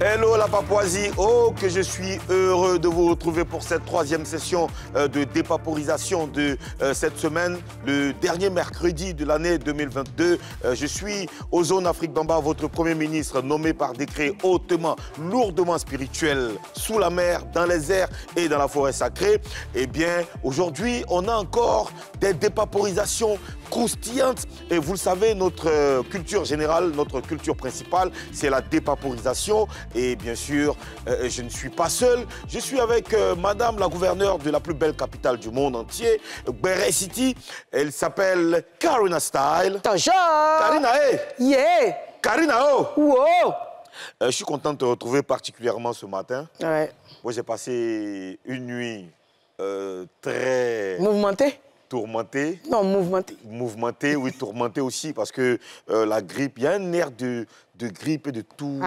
Hello la Papouasie, oh que je suis heureux de vous retrouver pour cette troisième session de dépaporisation de cette semaine, le dernier mercredi de l'année 2022. Je suis Ozone Afrique Bamba, votre Premier ministre nommé par décret hautement, lourdement spirituel, sous la mer, dans les airs et dans la forêt sacrée. Eh bien, aujourd'hui, on a encore des dépaporisations croustillantes. Et vous le savez, notre culture générale, notre culture principale, c'est la dépaporisation. Et bien sûr, je ne suis pas seul. Je suis avec Madame la gouverneure de la plus belle capitale du monde entier, Béré City. Elle s'appelle Karina Style. Bonjour. Karina, hey. Yeah. Karina, oh. Wow. Je suis content de te retrouver particulièrement ce matin. Ouais. Moi, j'ai passé une nuit très... Mouvementé? Tourmentée. Non, mouvementé. Mouvementée, oui, tourmentée aussi, parce que la grippe, il y a un air de grippe et de tout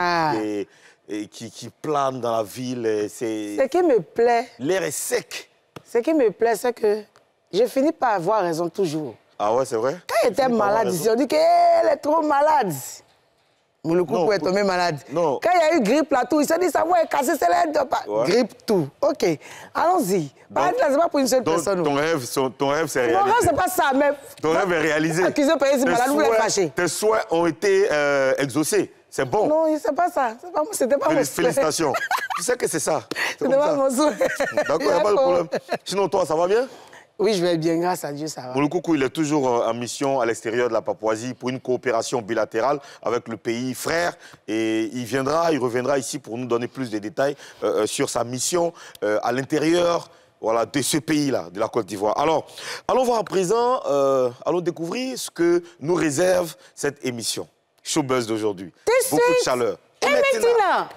et qui plane dans la ville. Ce qui me plaît... L'air est sec. Ce qui me plaît, c'est que je finis par avoir raison toujours. Ah ouais, c'est vrai? Quand elle était malade ici, on dit qu'elle est trop malade. Mouloukou est tombé malade. Non. Quand il y a eu grippe là, tout, il s'est dit ça va casser ses lèvres. Ouais. Grippe, tout. OK. Allons-y. Par exemple, c'est pas pour une seule personne. Ton rêve, c'est réalisé. Mon rêve, c'est pas ça, mais... Ton rêve est réalisé. Accusé de payer si malade, vous l'avez fâché. Tes souhaits ont été exaucés. C'est bon. Non, c'est pas ça. C'était pas mon souhait. Félicitations. Tu sais que c'est ça. C'était pas mon souhait. D'accord, il n'y a pas de problème. Sinon, toi, ça va bien? Oui, je vais bien, grâce à Dieu, ça va. Mouloukou, il est toujours en mission à l'extérieur de la Papouasie pour une coopération bilatérale avec le pays frère. Et il reviendra ici pour nous donner plus de détails sur sa mission à l'intérieur de ce pays-là, de la Côte d'Ivoire. Alors, allons voir à présent, allons découvrir ce que nous réserve cette émission. Showbuzz d'aujourd'hui. Beaucoup de chaleur. Et maintenant.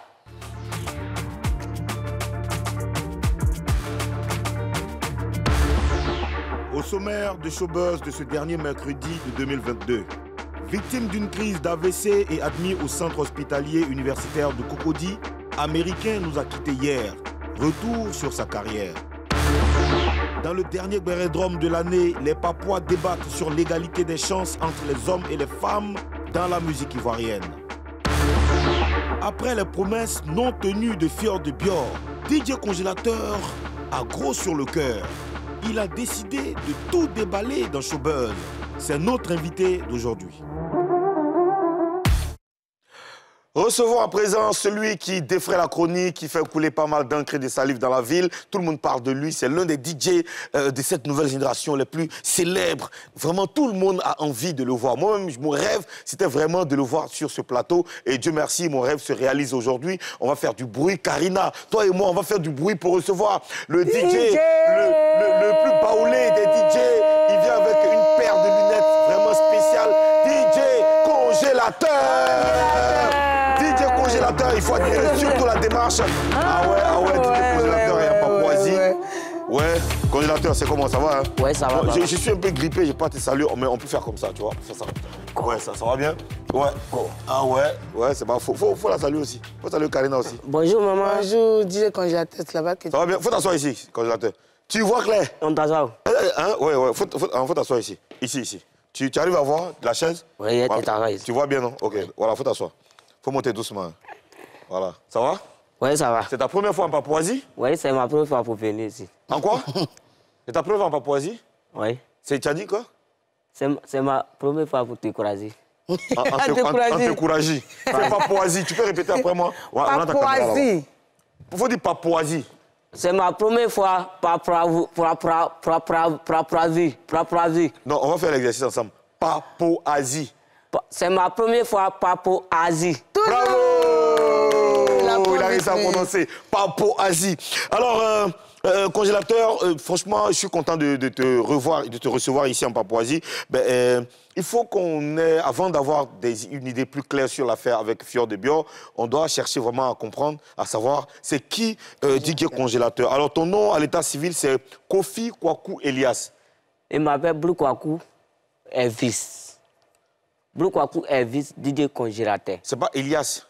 Au sommaire de Showbuzz de ce dernier mercredi de 2022, victime d'une crise d'AVC et admis au centre hospitalier universitaire de Cocody, Américain nous a quittés hier. Retour sur sa carrière. Dans le dernier Bérédrome de l'année, les Papouas débattent sur l'égalité des chances entre les hommes et les femmes dans la musique ivoirienne. Après les promesses non tenues de Fior de Bior, DJ Congélateur a gros sur le cœur. Il a décidé de tout déballer dans Showbuzz. C'est notre invité d'aujourd'hui. Recevons à présent celui qui défraie la chronique, qui fait couler pas mal d'encre et de salive dans la ville. Tout le monde parle de lui. C'est l'un des DJ de cette nouvelle génération les plus célèbres. Vraiment, tout le monde a envie de le voir. Moi-même, mon rêve, c'était vraiment de le voir sur ce plateau. Et Dieu merci, mon rêve se réalise aujourd'hui. On va faire du bruit. Karina, toi et moi, on va faire du bruit pour recevoir le DJ, le plus baoulé des DJ. Il vient avec une paire de lunettes vraiment spéciales. DJ Congélateur. Congélateur, il faut admirer surtout la démarche. Ah ouais, congélateur, il y a Papouasie. Ouais, congélateur, c'est comment, ça va hein? Ouais, ça va. Je suis un peu grippé, j'ai pas tes saluts, mais on peut faire comme ça, tu vois, on peut faire ça. Ouais, ça va bien? Ouais. Ah ouais, c'est pas faux. Faut la saluer aussi. Faut saluer Karina aussi. Bonjour maman. Bonjour, DJ Congélateur, c'est là-bas que... Ça va bien? Faut t'asseoir ici, congélateur. Tu vois clair? On t'assoit. Hein? Ouais, faut t'asseoir ici. Ici. Tu arrives à voir la chaise? Oui, tu t'assois ici. Tu vois bien, non? Ok, voilà, faut t'asseoir. Faut monter doucement. Voilà. Ça va? Oui, ça va. C'est ta première fois en Papouasie? Oui, c'est ma première fois pour venir ici. En quoi? C'est ta première fois en Papouasie? Oui. Tu as dit quoi? C'est ma première fois pour te croiser. En te courager. C'est Papouasie. Tu peux répéter après moi? Papouasie. Il faut dire Papouasie. C'est ma première fois Papouasie. Non, on va faire l'exercice ensemble. Papouasie. C'est ma première fois Papouasie. Bravo! Il a réussi à prononcer Papouasie. Alors, congélateur, franchement, je suis content de te revoir et de te recevoir ici en Papouasie. Il faut qu'on ait, avant d'avoir une idée plus claire sur l'affaire avec Fior de Bior, on doit chercher vraiment à comprendre, à savoir c'est qui DJ Congélateur. Alors, ton nom à l'état civil, c'est Kofi Kwaku Elias. Il m'appelle Blue Kwaku Elvis. Blue Kwaku Elvis, DJ Congélateur. C'est pas Elias?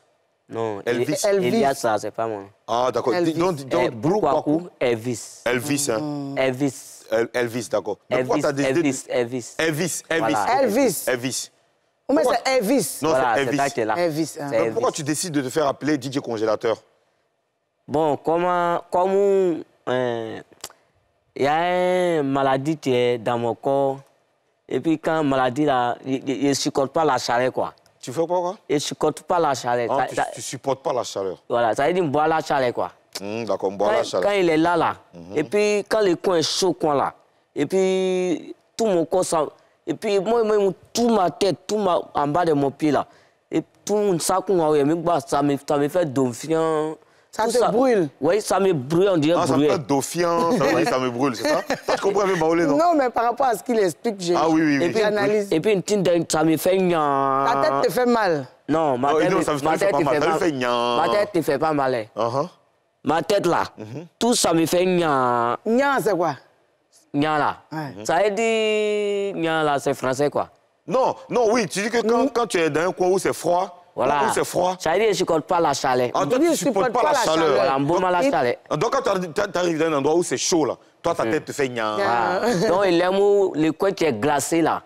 Non, Elvis. Elias, ça, c'est pas moi. Ah, d'accord. Donc, Blue Kwaku Elvis. Elvis, hein? Elvis. Elvis, d'accord. Pourquoi tu as décidé Elvis. Elvis. Voilà. Elvis. Elvis. Ou mais c'est Elvis. Non, voilà, c'est Elvis. ça qui est là. Elvis. C'est Hein. Elvis. Pourquoi tu décides de te faire appeler DJ Congélateur? Bon, comme il y a une maladie qui est dans mon corps, et puis quand la maladie là, il ne supporte pas la chaleur, quoi. Tu fais quoi? Il ne supporte pas la chaleur. Ah, tu supportes pas la chaleur. Voilà, ça veut dire boire la chaleur, quoi. D'accord, boire la chaleur. Quand il est là, et puis quand le coin est chaud, quoi, là, et puis tout mon corps, ça, et puis moi, toute ma tête, en bas de mon pied, là, et tout ça, ça me fait dauphien. Ça te brûle? Oui, ça me brûle, on dirait ça me fait dauphien, ça me brûle, c'est ça? Toi, tu comprends bien Baolé, non? Non, mais par rapport à ce qu'il explique, j'analyse. Et puis, ça me fait gnan. Ta tête te fait mal? Non, ma tête ne fait pas mal. Ma tête ne fait pas mal. Ma tête, là, tout ça me fait gnan. Gnan, c'est quoi? Gnan, là. Ça veut dire... Gnan, là, c'est français, quoi. Non, oui, tu dis que quand tu es dans un coin où c'est froid, voilà. Où c'est froid. Ça veut dire que je ne supporte pas la chaleur. Ah, toi, tu ne supportes pas la chaleur. Voilà, la chaleur. Donc, quand tu arrives dans un endroit où c'est chaud, là, toi, ta tête te fait gnan. Voilà. Donc, il aime le coin qui est glacé, là.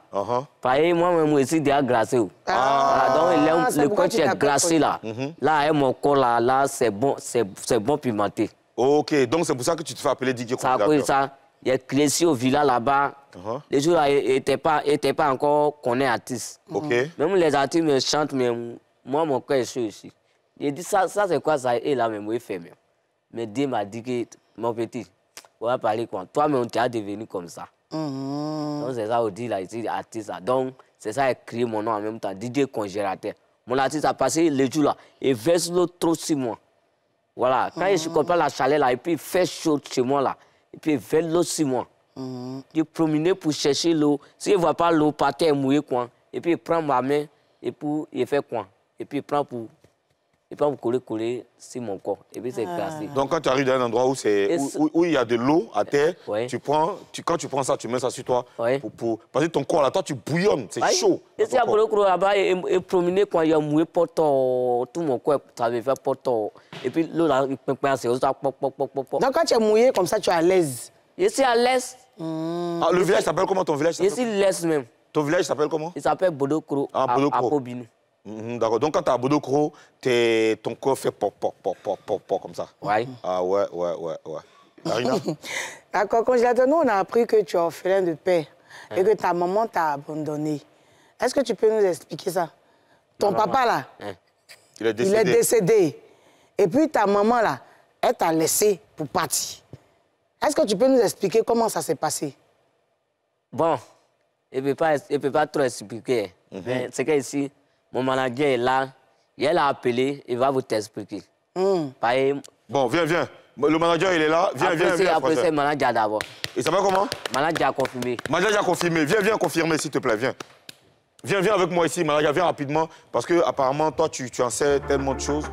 Pareil, moi-même, aussi, déjà glacé. Voilà, donc, il aime le coin qui est glacé, là. Là, mon corps, là, c'est bon pimenté. OK, donc c'est pour ça que tu te fais appeler DJ Congélateur. Ça, ça. Il y a Clécy au village là-bas. Les jours là, il n'était pas encore connu artiste. Même les artistes me chantent, mais moi, mon cœur est chaud aussi. Il dit ça c'est quoi ça? Et là, même, il fait même. Mais Dieu m'a dit que, mon petit, on va parler quoi? Toi-même, tu es devenu comme ça. Donc, c'est ça, on dit là, ici, artiste. Là. Donc, c'est ça, écrit mon nom en même temps, DJ Congélateur. Mon artiste a passé les jours là, et verse l'eau trop 6 mois. Voilà, quand je comprends la chaleur là, et puis il fait chaud chez moi là, et puis il fait l'eau 6 mois. Je promenais pour chercher l'eau. S'il ne voit pas l'eau, par terre mouillée, quoi. Et puis il prend ma main, et puis il fait quoi? Et puis il prend pour coller sur mon corps. Et puis c'est glacé. Donc quand tu arrives dans un endroit où il y a de l'eau à terre, quand tu prends ça, tu mets ça sur toi. Parce que ton corps là, toi tu bouillonnes, c'est chaud. Et si il y a beaucoup là-bas, et promener quand il y a mouillé tout mon corps, ça me fait porto. Et puis l'eau là, c'est ça. Donc quand tu es mouillé comme ça, tu es à l'aise. Je suis à l'aise. Le village s'appelle comment ton village? Je suis à l'aise même. Ton village s'appelle comment? Il s'appelle Bodokro. À Pobinou. D'accord. Donc, quand tu es à Bodokro, ton corps fait pop comme ça. Oui. Ah ouais. Karina? D'accord. Congélateur, nous, on a appris que tu es orphelin de père et que ta maman t'a abandonné. Est-ce que tu peux nous expliquer ça? Ton papa, là, il est décédé. Il est décédé. Et puis, ta maman, là, elle t'a laissé pour partir. Est-ce que tu peux nous expliquer comment ça s'est passé? Bon, il ne peut pas trop expliquer. C'est qu'ici, mon manager est là, il a appelé, il va vous t'expliquer. Bon, viens. Le manager, il est là. Viens. Après, c'est le manager d'abord. Il s'appelle comment? Manager a confirmé. Manager a confirmé. Viens confirmer, s'il te plaît, viens. Viens avec moi ici, manager, viens rapidement. Parce que apparemment, toi, tu en sais tellement de choses.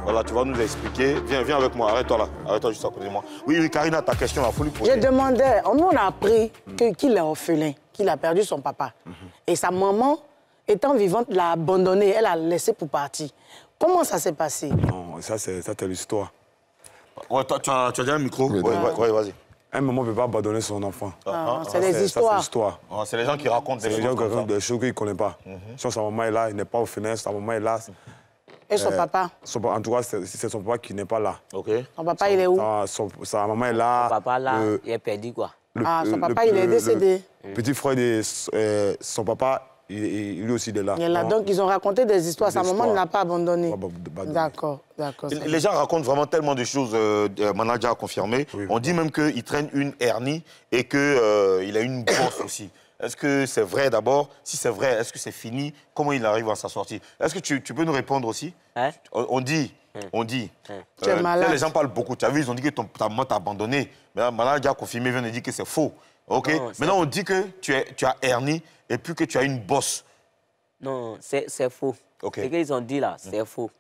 Voilà, tu vas nous expliquer. Viens avec moi, arrête-toi là. Arrête-toi juste à côté de moi. Oui, Karina, ta question, il faut lui poser. Je demandais, nous, on a appris qu'il est orphelin, qu'il a perdu son papa. Et sa maman, étant vivante, l'a abandonné, elle a laissé pour partir. Comment ça s'est passé? Non, ça c'est l'histoire. Ouais, toi, tu as déjà un micro? Oui, vas-y. Un maman ne peut pas abandonner son enfant. C'est des histoires. C'est les gens qui racontent des choses. C'est les gens qui racontent des choses qu'ils ne connaissent pas. Si sa maman est là, il n'est pas orphelin, sa maman est là. Et son papa? En tout cas, c'est son papa qui n'est pas là. Son papa, il est où? Sa maman est là. Son papa, là, il est perdu, quoi. Son papa, il est décédé. Le petit frère de son papa, lui aussi, il est là. Il est là. Donc, ils ont raconté des histoires. Sa maman ne l'a pas abandonné. D'accord. Les gens racontent vraiment tellement de choses. Manager a confirmé. On dit même qu'il traîne une hernie et qu'il a une bosse aussi. Est-ce que c'est vrai d'abord? Si c'est vrai, est-ce que c'est fini? Comment il arrive à s'en sortir? Est-ce que tu peux nous répondre aussi? On dit. Tu es malade. Là, les gens parlent beaucoup. Tu as vu, ils ont dit que ta maman t'a abandonné. Mais Manager a confirmé, vient de dire que c'est faux. OK? Non, maintenant, on dit que tu as hernie et puis que tu as une bosse. Non, c'est faux. Okay. Ce qu'ils ont dit là, c'est faux.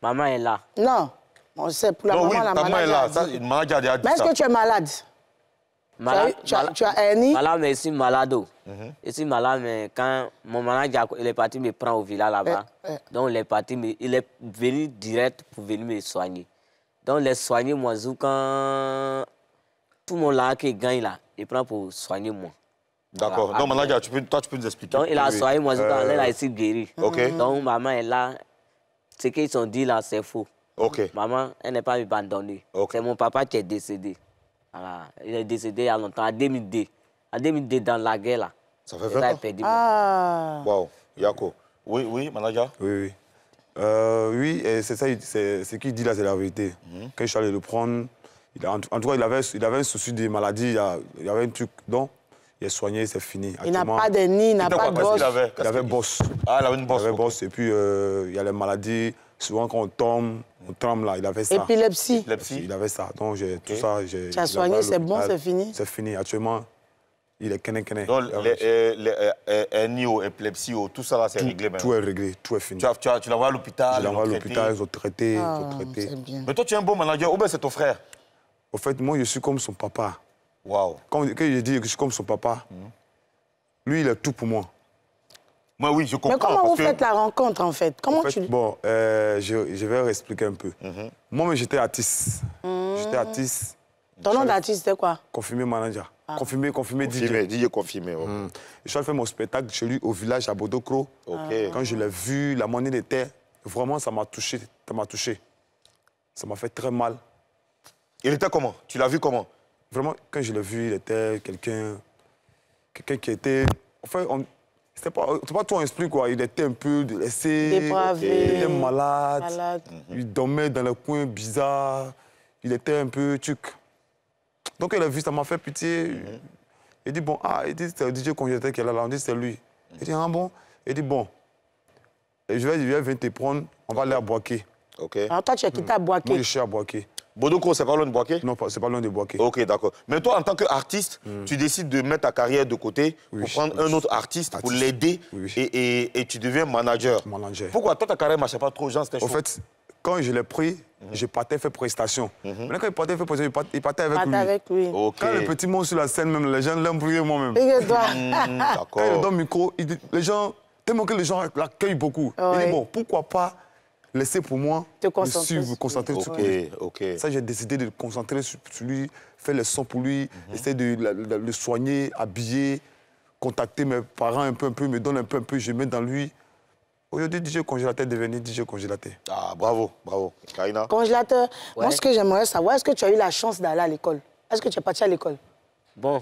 Maman est là. Non. On sait pour la maman, oui, la maman est là. Ça, dit. Manager a déjà dit mais est-ce que tu es malade? Tu as hernie? Malade, mais je suis malade. Je suis malade, mais quand mon manager il est parti me prendre au village là-bas, donc il est venu direct pour venir me soigner. Donc, les soigner, moi, quand tout le monde là qui gagne là, il prend pour soigner moi. D'accord. Voilà. Donc, Manager, toi, tu peux nous expliquer. Donc, il a soigné moi, elle a ici guéri. OK. Donc, maman est là. Ce qu'ils ont dit là, c'est faux. OK. Maman, elle n'est pas abandonnée. Ok. C'est mon papa qui est décédé. Voilà. Il est décédé il y a longtemps, en 2002. En 2002, dans la guerre, là. Ça fait Il 20 a ans. perdu. Ah. Waouh. Yako. Oui, Manager. Oui. Oui, et c'est ça, ce qu'il dit là, c'est la vérité. Quand je suis allé le prendre, en tout cas, il avait un souci de maladie, il y avait un truc, donc il est soigné, c'est fini. Il n'a pas de nid, il n'a pas de bosse. Il avait bosse. Ah, il avait une bosse. Il avait ok. bosse, et puis il y a les maladies, souvent quand on tombe, on tremble là, il avait ça. Épilepsie. Il avait ça, donc tout ça, j'ai... Tu as soigné, c'est bon, c'est fini? C'est fini, actuellement, il est kene. Donc, NIO, épilepsie, tout ça là, c'est réglé maintenant. Tout est réglé, tout est fini. Tu l'envoies à l'hôpital. Je l'envoie à l'hôpital, ils ont traité, C'est bien. Mais toi, tu es un bon manager, ou bien c'est ton frère? Au fait, moi, je suis comme son papa. Waouh. Quand je dis que je suis comme son papa, lui, il est tout pour moi. Moi, oui, je comprends. Mais comment vous parce que- faites la rencontre, en fait? Comment En fait, tu... bon, je vais expliquer un peu. Moi, j'étais artiste. J'étais artiste, Ton nom d'artiste, c'est quoi? confirmé manager. Confirmé Confirmé, DJ. DJ confirmé. ok. Je suis allé faire mon spectacle chez lui au village à Bodokro. Ok. Quand je l'ai vu, la monnaie était... Vraiment, ça m'a touché. Ça m'a touché. Ça m'a fait très mal. Il était comment? Tu l'as vu comment? Vraiment, quand je l'ai vu, il était quelqu'un qui était... Enfin, c'est pas toi, on explique quoi. Il était un peu laissé. Dépravé. Il était malade. Malade. Il dormait dans les coins bizarres. Il était un peu tuc. Donc, il a vu, ça m'a fait pitié. Il dit, bon, il dit, c'est le DJ Congélateur qui est là. On dit, c'est lui. Il dit, ah bon? Il dit, bon, je vais venir te prendre, on va aller à Boaké. Ok. Alors toi, tu as quitté à Moi, Boaké. je suis à Boaké. Bodoko, c'est pas loin de Boaké? Non, c'est pas loin de Boaké. Ok, d'accord. Mais toi, en tant qu'artiste, tu décides de mettre ta carrière de côté pour prendre un autre artiste, pour l'aider Oui. et tu deviens manager. Manager. Pourquoi? Toi, ta carrière ne marchait pas trop, Jean, c'était chaud. Au fait, quand je l'ai pris, je partais faire prestation. Maintenant, quand il partait faire prestation, il partait avec Partais lui. avec lui. Ok. Quand le petit monte sur la scène, même, les gens l'aiment pour moi-même. Regarde-toi. Quand il D'accord. donne le micro, les gens, tellement que les gens l'accueillent beaucoup. Il Ouais. dit, bon, pourquoi pas laisser pour moi Te me concentrer suivre, sur- me concentrer sur lui. Ok. Ça, j'ai décidé de me concentrer sur lui, faire les sons pour lui, essayer de le soigner, habiller, contacter mes parents un peu, me donne un peu, je mets dans lui. Aujourd'hui, DJ Congélateur est devenu DJ Congélateur. Ah, bravo. Karina? Congélateur. Moi, Ouais. ce que j'aimerais savoir, est-ce que tu as eu la chance d'aller à l'école? Est-ce que tu es parti à l'école? Bon,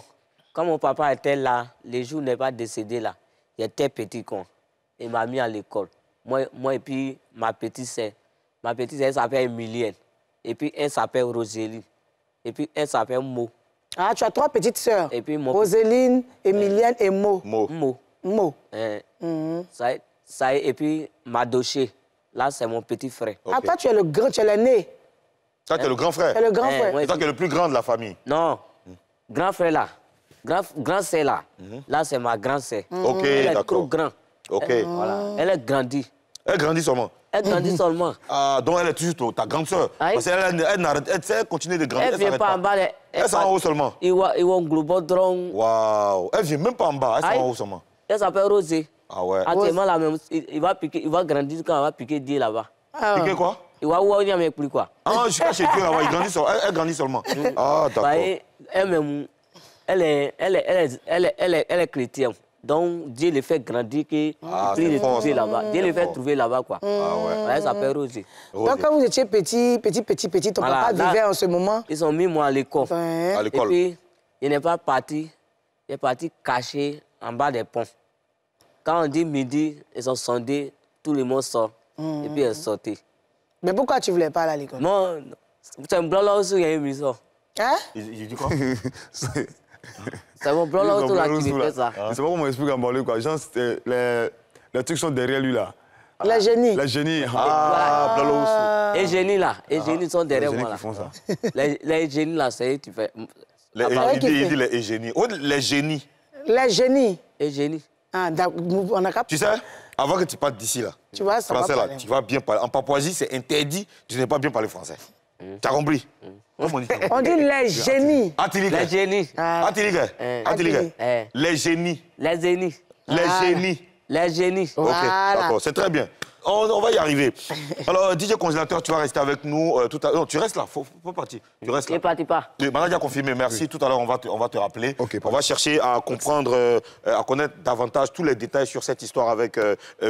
quand mon papa était là, les jours n'est pas décédé là, il était petit con. Il m'a mis à l'école. Moi et puis ma petite sœur. Ma petite sœur, elle s'appelle Emilienne. Et puis elle s'appelle Rosélie. Et puis elle s'appelle Mo. Ah, tu as 3 petites sœurs. Et puis mon- Roséline, Emilienne et Mo. Mo. Mo. Mo. Ça, et puis Madoché. Là, c'est mon petit frère. Ah, toi, tu es le grand, tu es l'aîné. Ça, tu es le grand frère. Tu es le grand Eh, frère. ouais. C'est toi qui es le plus grand de la famille. Non, grand frère là. Grand sœur là. Là, c'est ma grande sœur. Ok, Elle est trop d'accord. grand. Ok. Voilà. Elle est grandie. Elle grandit seulement. Elle grandit seulement. Ah, donc elle est toujours ta grande sœur. Aïe. Parce qu'elle n'arrête, elle continue de grandir. Elle vient s'arrête pas en bas. Elle s'en en haut seulement. Il va un globodrome. Waouh. Elle vient même pas en bas, elle s'en Aïe. en haut seulement. Elle s'appelle Rosé. Ah ouais. Actuellement, là même, il va grandir quand il va piquer Dieu là-bas. Piqué quoi? Il va voir, il n'y a même plus quoi. Ah, je suis pas chez Dieu là-bas, elle grandit seulement. Ah, d'accord. Elle-même, elle est chrétienne. Donc, Dieu le fait grandir, qu'il c'est le fort, trouver ça. là-bas. Dieu le fait trouver là-bas, quoi. Ah ouais. Elle s'appelle Rosé. Donc, quand vous étiez petit, ton Voilà, papa là- vivait en ce moment. Ils ont mis moi à l'école. Ouais. À Et l'école. puis, il n'est pas parti. Il est parti caché en bas des ponts. Quand on dit midi, ils sont sondés, tout le monde sort. Et puis, ils sortent. Mais pourquoi tu ne voulais pas aller à l'école? Non, c'est un blanc là aussi, il y a une maison. Hein? Il dit quoi? C'est mon blanc là autour là qui me fait ça. Je sais pas comment on explique en banlieue, quoi. Genre, les trucs sont derrière lui, là. Les génies. Les génies. Ah, Blalo Et génies là, et génies sont Les derrière génies moi qui là. font ça. Les génies là, c'est eux qui font. Les, ouais, qui il fait. dit les génies. Oh, les génies. Les génies. Et génies. Ah, on a capté. Tu sais, avant que tu partes d'ici, là, Tu vois, ça va français, là, parler. tu vas bien parler. En Papouasie, c'est interdit, tu n'es pas bien parler français. Tu as compris? Comment on dit? On dit les génies. Atiligue. Les génies. Atiligue. Atiligue. Eh. Les génies. Les génies. Les génies. Les génies. Ok, Voilà. d'accord, c'est très bien. On va y arriver. Alors, DJ Congélateur, tu vas rester avec nous tout à l'heure. Non, tu restes là, faut partir. Tu restes là. Ne partez pas. Manager confirmé, merci. Oui. Tout à l'heure, on va te rappeler. Okay, on va chercher à comprendre, à connaître davantage tous les détails sur cette histoire avec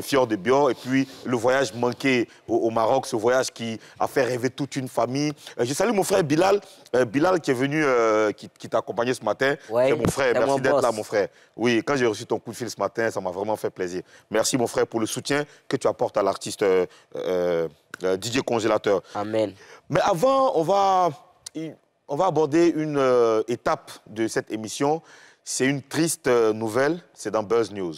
Fior de Bio et puis le voyage manqué au Maroc, ce voyage qui a fait rêver toute une famille. Je salue mon frère Bilal. Bilal qui est venu, qui t'a accompagné ce matin. Ouais, c'est mon frère, merci d'être là, mon frère. Oui, quand j'ai reçu ton coup de fil ce matin, ça m'a vraiment fait plaisir. Merci, mon frère, pour le soutien que tu apportes à l'artiste DJ Congélateur. Amen. Mais avant, on va aborder une étape de cette émission. C'est une triste nouvelle, c'est dans Buzz News.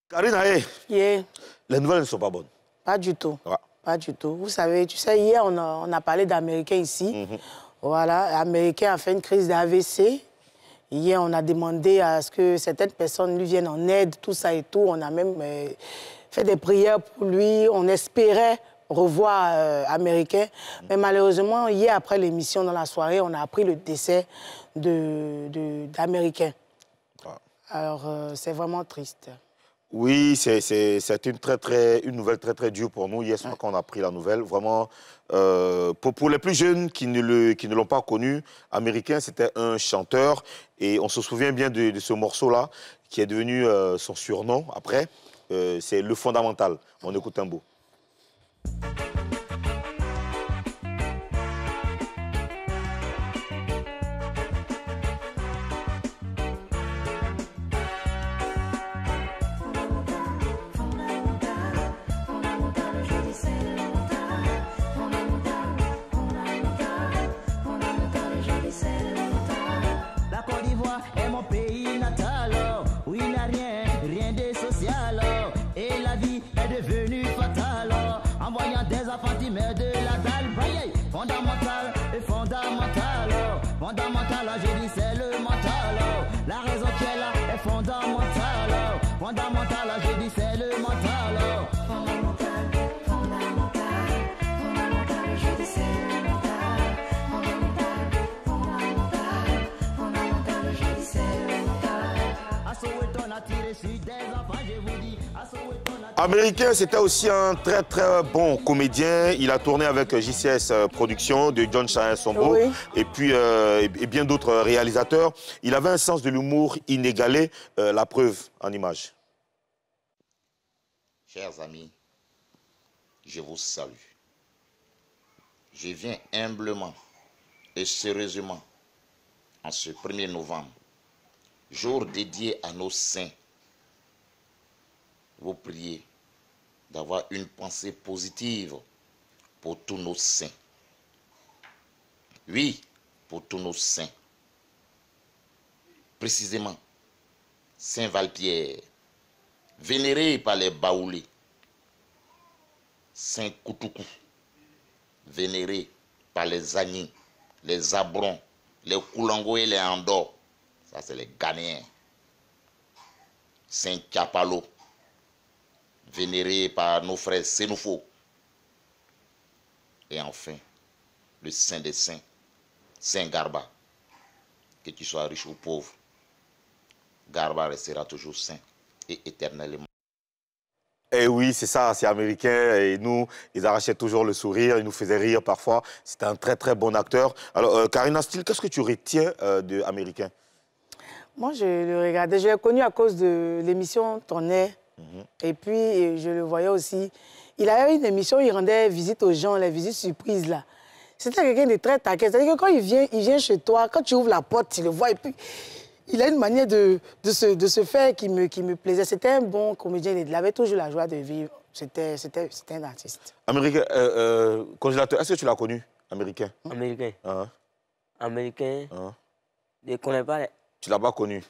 Karine Aye, Yeah. les nouvelles ne sont pas bonnes. Pas du tout. Ouais. Pas du tout. Vous savez, tu sais, hier, on a parlé d'Américains ici. Voilà, Américain a fait une crise d'AVC. Hier, on a demandé à ce que certaines personnes lui viennent en aide, tout ça et tout. On a même fait des prières pour lui. On espérait revoir Américain. Mais malheureusement, hier, après l'émission, dans la soirée, on a appris le décès d'Américain. Alors, c'est vraiment triste. Oui, c'est une nouvelle très dure pour nous. Hier soir, quand on a appris la nouvelle, vraiment, pour les plus jeunes qui ne l'ont pas connu, Américain, c'était un chanteur. Et on se souvient bien de ce morceau-là, qui est devenu son surnom après. C'est Le Fondamental. On écoute un bout. Américain, c'était aussi un très bon comédien. Il a tourné avec JCS Productions de John Chaya Sombo et puis et bien d'autres réalisateurs. Il avait un sens de l'humour inégalé, la preuve en images. Chers amis, je vous salue. Je viens humblement et sérieusement en ce 1er novembre, jour dédié à nos saints, vous prier d'avoir une pensée positive pour tous nos saints. Oui, pour tous nos saints. Précisément, Saint Valpierre, vénéré par les Baoulés. Saint Koutoukou, vénéré par les Agnis, les Abrons, les Koulango et les Andor. Ça, c'est les Ghanéens. Saint Kapalo, vénéré par nos frères Sénoufo. Et enfin, le Saint des Saints, Saint Garba. Que tu sois riche ou pauvre, Garba restera toujours saint et éternellement. Eh oui, c'est ça, c'est américain. Et nous, ils arrachaient toujours le sourire, ils nous faisaient rire parfois. C'était un très bon acteur. Alors, Karina Steele, qu'est-ce que tu retiens de Américain? Moi, je le regardais. Je l'ai connu à cause de l'émission Tournai. Et puis, je le voyais aussi. Il avait une émission, il rendait visite aux gens, les visites surprises, là. C'était quelqu'un de très taquin. C'est-à-dire que quand il vient chez toi, quand tu ouvres la porte, tu le vois, et puis il a une manière de se faire qui me plaisait. C'était un bon comédien, il avait toujours la joie de vivre. C'était un artiste. Américain, Congélateur, est-ce que tu l'as connu, Américain? Américain. Américain. Je ne connais pas. Tu ne l'as pas connu?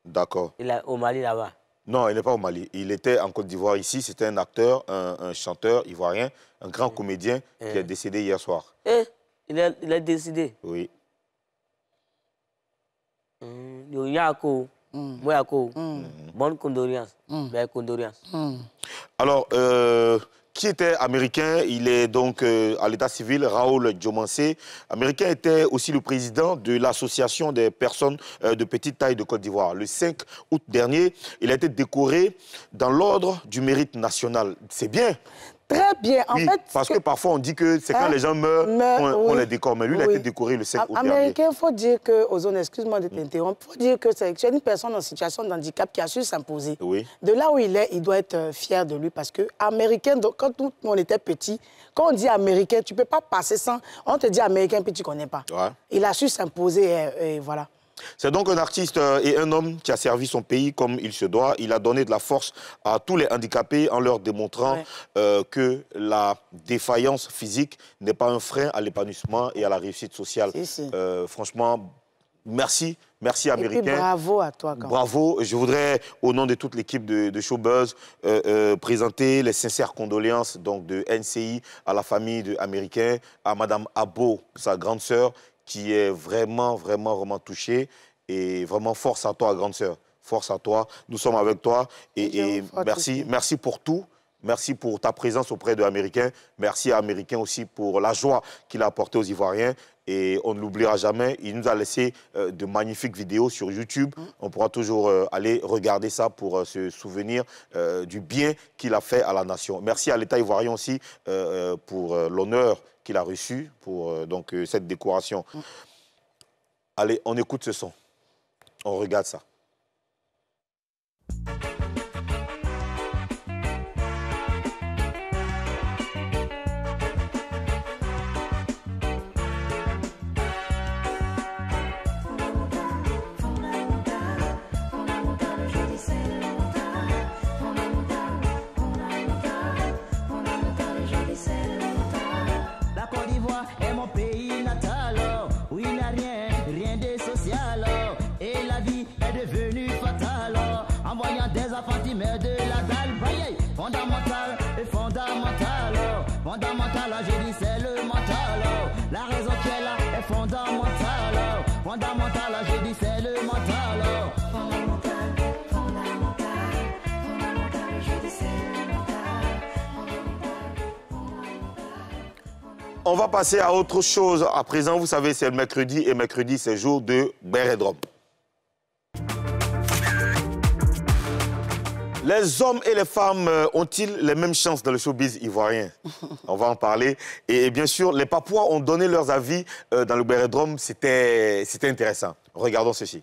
D'accord. Il est au Mali là-bas. Non, il n'est pas au Mali. Il était en Côte d'Ivoire ici. C'était un acteur, un chanteur ivoirien, un grand comédien qui est décédé hier soir. Il est décédé? Oui. Bonne condoléance. Belle condoléance. Alors, qui était américain, il est donc à l'état civil, Raoul Diomansé. Américain était aussi le président de l'association des personnes de petite taille de Côte d'Ivoire. Le 5 août dernier, il a été décoré dans l'ordre du mérite national. C'est bien. Très bien. En oui, fait, parce que parfois on dit que c'est quand les gens meurent qu'on les décore. Mais lui, il a été décoré le 5 août dernier. Américain, il faut dire que, aux zones, excuse-moi de t'interrompre, il faut dire que c'est une personne en situation de handicap qui a su s'imposer. Oui. De là où il est, il doit être fier de lui parce que Américain, donc, quand tout le monde était petit, quand on dit Américain, tu ne peux pas passer sans... On te dit Américain puis tu ne connais pas. Ouais. Il a su s'imposer et voilà. C'est donc un artiste et un homme qui a servi son pays comme il se doit. Il a donné de la force à tous les handicapés en leur démontrant que la défaillance physique n'est pas un frein à l'épanouissement et à la réussite sociale. Franchement, merci. Merci Américain. Et puis bravo à toi. Bravo. Je voudrais, au nom de toute l'équipe de Showbuzz, présenter les sincères condoléances donc, de NCI à la famille de Américain, à Madame Abo, sa grande sœur, qui est vraiment touchée. Et vraiment, force à toi, grande sœur. Force à toi. Nous sommes avec toi. Et merci. Merci pour tout. Merci pour ta présence auprès de Américain. Merci à Américain aussi pour la joie qu'il a apportée aux Ivoiriens. Et on ne l'oubliera jamais. Il nous a laissé de magnifiques vidéos sur YouTube. On pourra toujours aller regarder ça pour se souvenir du bien qu'il a fait à la nation. Merci à l'État ivoirien aussi pour l'honneur qu'il a reçu pour donc, cette décoration. Allez, on écoute ce son. On regarde ça. Je dis c'est le mental. La raison qui est là est fondamentale. Fondamentale, je dis c'est le mental. Fondamental, je dis c'est le mental. On va passer à autre chose. À présent, vous savez, c'est le mercredi et mercredi, c'est jour de Bear et Drum. Les hommes et les femmes ont-ils les mêmes chances dans le showbiz ivoirien? On va en parler. Et bien sûr, les Papouas ont donné leurs avis dans le Bear et Drum. C'était intéressant. Regardons ceci.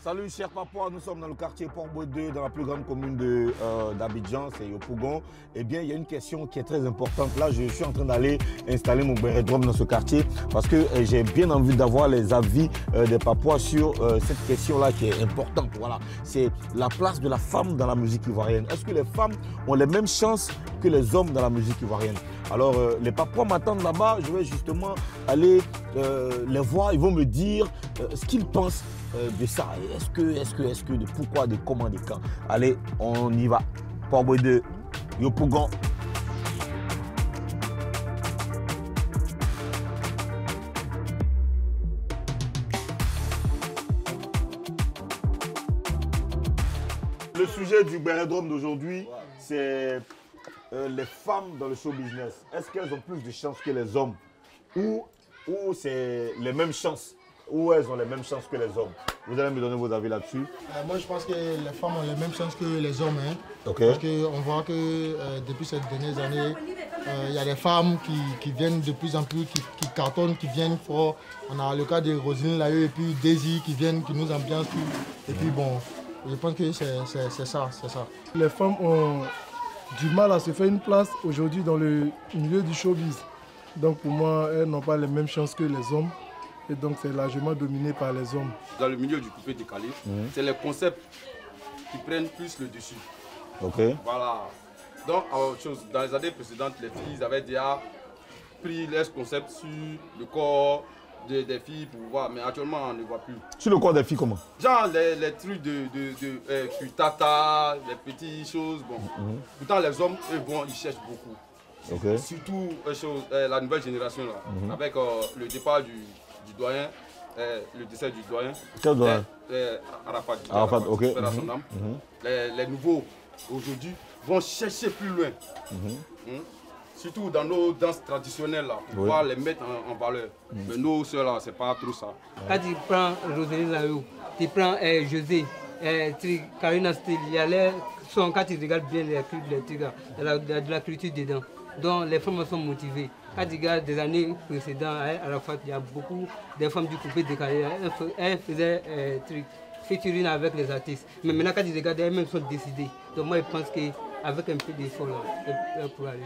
Salut chers Papouas, nous sommes dans le quartier Port-Boué 2, dans la plus grande commune d'Abidjan, c'est Yopougon. Eh bien, il y a une question qui est très importante. Là, je suis en train d'aller installer mon Bear et Drum dans ce quartier parce que j'ai bien envie d'avoir les avis des Papouas sur cette question-là qui est importante. Voilà, c'est la place de la femme dans la musique ivoirienne. Est-ce que les femmes ont les mêmes chances que les hommes dans la musique ivoirienne? Alors, les Papouas m'attendent là-bas. Je vais justement aller les voir. Ils vont me dire ce qu'ils pensent de ça. Est-ce que, de pourquoi, de comment, de quand. Allez, on y va. Port-Boué 2, Yopougon. Le sujet du Bear et Drum d'aujourd'hui, c'est les femmes dans le show business. Est-ce qu'elles ont plus de chances que les hommes? Ou c'est les mêmes chances? Ou elles ont les mêmes chances que les hommes? Vous allez me donner vos avis là-dessus. Moi, je pense que les femmes ont les mêmes chances que les hommes. Hein. Okay. Parce qu'on voit que depuis ces dernières années, il y a des femmes qui viennent de plus en plus, qui cartonnent, qui viennent fort. On a le cas de Roselyne Layo et puis Daisy qui viennent, qui nous ambiancent tout. Et puis bon, je pense que c'est ça. Les femmes ont du mal à se faire une place aujourd'hui dans le milieu du showbiz. Donc pour moi, elles n'ont pas les mêmes chances que les hommes. Et donc c'est largement dominé par les hommes. Dans le milieu du coupé décalé, c'est les concepts qui prennent plus le dessus. Ok. Voilà. Donc, dans les années précédentes, les filles avaient déjà pris leurs concepts sur le corps des filles pour voir, mais actuellement on ne voit plus. Sur le corps des filles comment? Genre les trucs de tata, les petites choses. Bon. Pourtant les hommes, ils cherchent beaucoup. Okay. Surtout la nouvelle génération là, avec le départ du doyen, le décès du doyen. Quel doyen? Arafat, ok. les nouveaux aujourd'hui vont chercher plus loin. Surtout dans nos danses traditionnelles, là, pour pouvoir les mettre en valeur. Mais nous, ceux-là, c'est pas trop ça. Quand tu prends Rosalie Layo, tu prends José, Karina Style, il y a les sons, quand tu regardes bien les trucs, il y a de la culture dedans. Donc les femmes sont motivées. Quand tu regardes des années précédentes, à la fois, il y a beaucoup de femmes du coupé décalé. Elles faisaient featuring avec les artistes. Mais maintenant, quand tu regardes, elles-mêmes sont décidées. Donc moi, je pense qu'avec un peu d'effort, elles pourraient aller.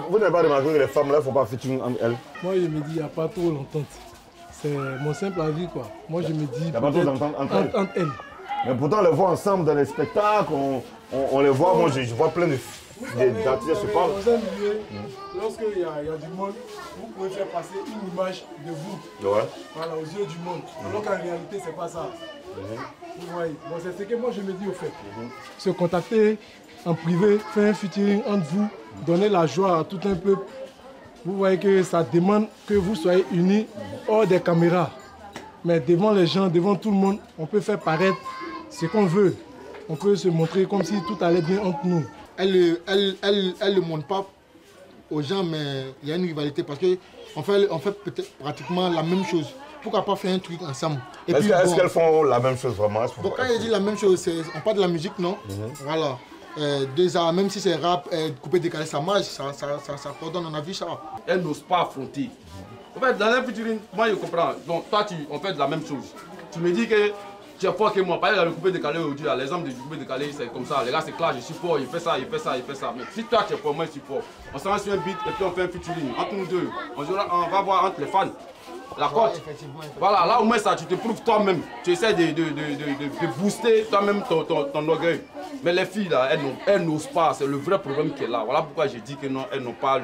Vous n'avez pas remarqué que les femmes là ne font pas featuring entre elles? Moi, je me dis, il n'y a pas trop l'entente. C'est mon simple avis, quoi. Moi, je me dis... Il n'y a pas trop d'entente entre elles. Mais pourtant, on les voit ensemble dans les spectacles, on les voit, moi je vois plein d'artistes se parlent. Dans un milieu, lorsqu'il y a du monde, vous pouvez faire passer une image de vous, voilà, aux yeux du monde. Alors qu'en réalité, ce n'est pas ça. Vous voyez, bon, c'est ce que moi je me dis au fait. Se contacter en privé, faire un featuring entre vous, donner la joie à tout un peuple. Vous voyez que ça demande que vous soyez unis hors des caméras. Mais devant les gens, devant tout le monde, on peut faire paraître ce qu'on veut. On peut se montrer comme si tout allait bien entre nous. Elle ne montre pas aux gens, mais il y a une rivalité parce qu'on fait peut-être pratiquement la même chose. Pourquoi pas faire un truc ensemble? Est-ce qu'elles font la même chose vraiment? Donc quand elle dit la même chose, on parle de la musique, non? Voilà. Déjà, même si c'est rap, coupé, décalé, ça marche, ça coordonne, on a vu ça. Elle n'ose pas affronter. En fait, dans un featuring, moi je comprends. Donc toi, on fait de la même chose. Tu me dis que tu es fort que moi. Par exemple, le coupé décalé aujourd'hui, les hommes du coupé décalé, c'est comme ça. Les gars, c'est clair, je suis fort, il fait ça, il fait ça, il fait ça. Mais si toi, tu es fort, moi, je suis fort. On s'en va sur un beat et puis on fait un featuring. Entre nous deux, on va voir entre les fans. La cote. Voilà, là au moins ça, tu te prouves toi-même. Tu essaies de booster toi-même ton orgueil. Mais les filles là, elles n'osent pas. C'est le vrai problème qui est là. Voilà pourquoi j'ai dit que non, elles n'ont pas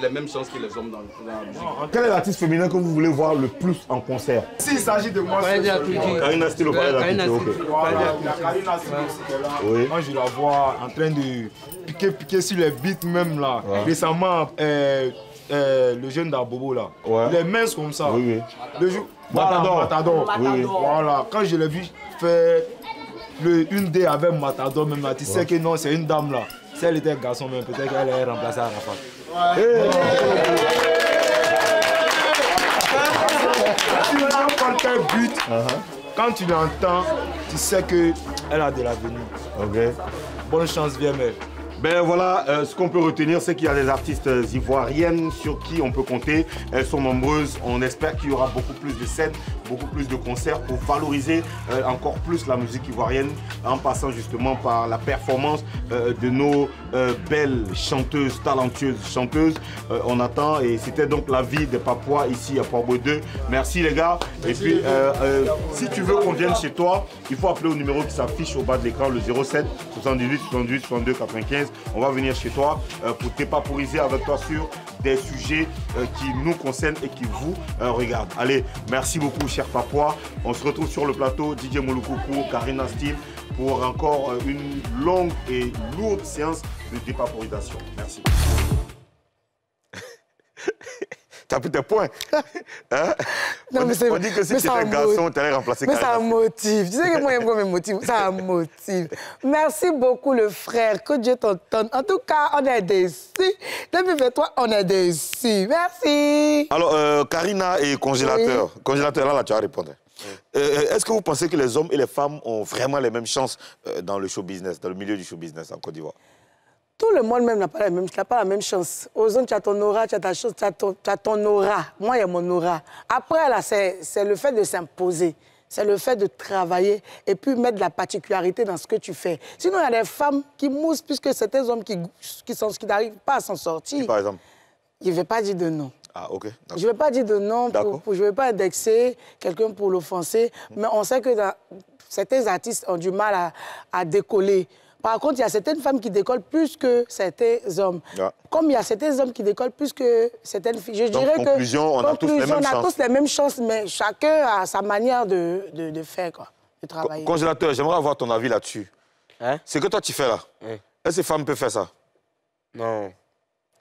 les mêmes chances que les hommes dans la musique. Quel est l'artiste féminin que vous voulez voir le plus en concert? S'il s'agit de moi, c'est Karina Style au Palais de la Culture. Karina Style aussi qui est là. Moi je la vois en train de piquer sur les beats même là. Récemment, le jeune d'Abobo là, il est mince comme ça. Le jour, Matador. Voilà, quand je l'ai vu faire une D avec Matador même là, tu sais que non, c'est une dame là. Si elle était garçon même, peut-être qu'elle allait remplacer Arafat. Quand tu l'entends, tu sais qu'elle a de l'avenir. Bonne chance, viens mère. Ben voilà, ce qu'on peut retenir, c'est qu'il y a des artistes ivoiriennes sur qui on peut compter. Elles sont nombreuses. On espère qu'il y aura beaucoup plus de scènes, beaucoup plus de concerts pour valoriser encore plus la musique ivoirienne en passant justement par la performance de nos belles chanteuses, talentueuses chanteuses. On attend et c'était donc la vie des Papouas ici à Port-Boué 2. Merci les gars. Et puis, si tu veux qu'on vienne chez toi, il faut appeler au numéro qui s'affiche au bas de l'écran, le 07 78 78 62 95. On va venir chez toi pour t'épaporiser avec toi sur des sujets qui nous concernent et qui vous regardent. Allez, merci beaucoup, chers Papouas. On se retrouve sur le plateau, DJ Moloukoukou, Karina Style, pour encore une longue et lourde séance de dépaporisation. Merci. T'as pris tes points. Hein? On dit que si tu étais un garçon, tu allais remplacer Karina. Mais ça motive. Tu sais que moi, j'aime quoi me motive. Ça motive. Merci beaucoup, le frère. Que Dieu t'entende. En tout cas, on est déçus. Depuis toi, on est déçus. Merci. Alors, Karina et congélateur. Oui. Congélateur, là, tu vas répondre. Est-ce que vous pensez que les hommes et les femmes ont vraiment les mêmes chances dans le show business, dans le milieu du show business en Côte d'Ivoire? Tout le monde même n'a pas la même chance. Aux hommes, tu as ton aura, tu as ta chance, tu as ton aura. Moi, il y a mon aura. Après, là, c'est le fait de s'imposer. C'est le fait de travailler et puis mettre de la particularité dans ce que tu fais. Sinon, il y a des femmes qui moussent plus que certains hommes qui n'arrivent pas à s'en sortir. Qui, par exemple? Je ne vais pas dire de non. Ah, ok. Je ne vais pas dire de non, je ne vais pas indexer quelqu'un pour l'offenser, mais on sait que certains artistes ont du mal à décoller. Par contre, il y a certaines femmes qui décollent plus que certains hommes. Yeah. Comme il y a certains hommes qui décollent plus que certaines filles. Je dirais que, on a tous les mêmes chances, mais chacun a sa manière de faire, quoi, de travailler. Congélateur, j'aimerais avoir ton avis là-dessus. Hein? C'est que toi, tu fais là. Est-ce que ces femmes peuvent faire ça? Non.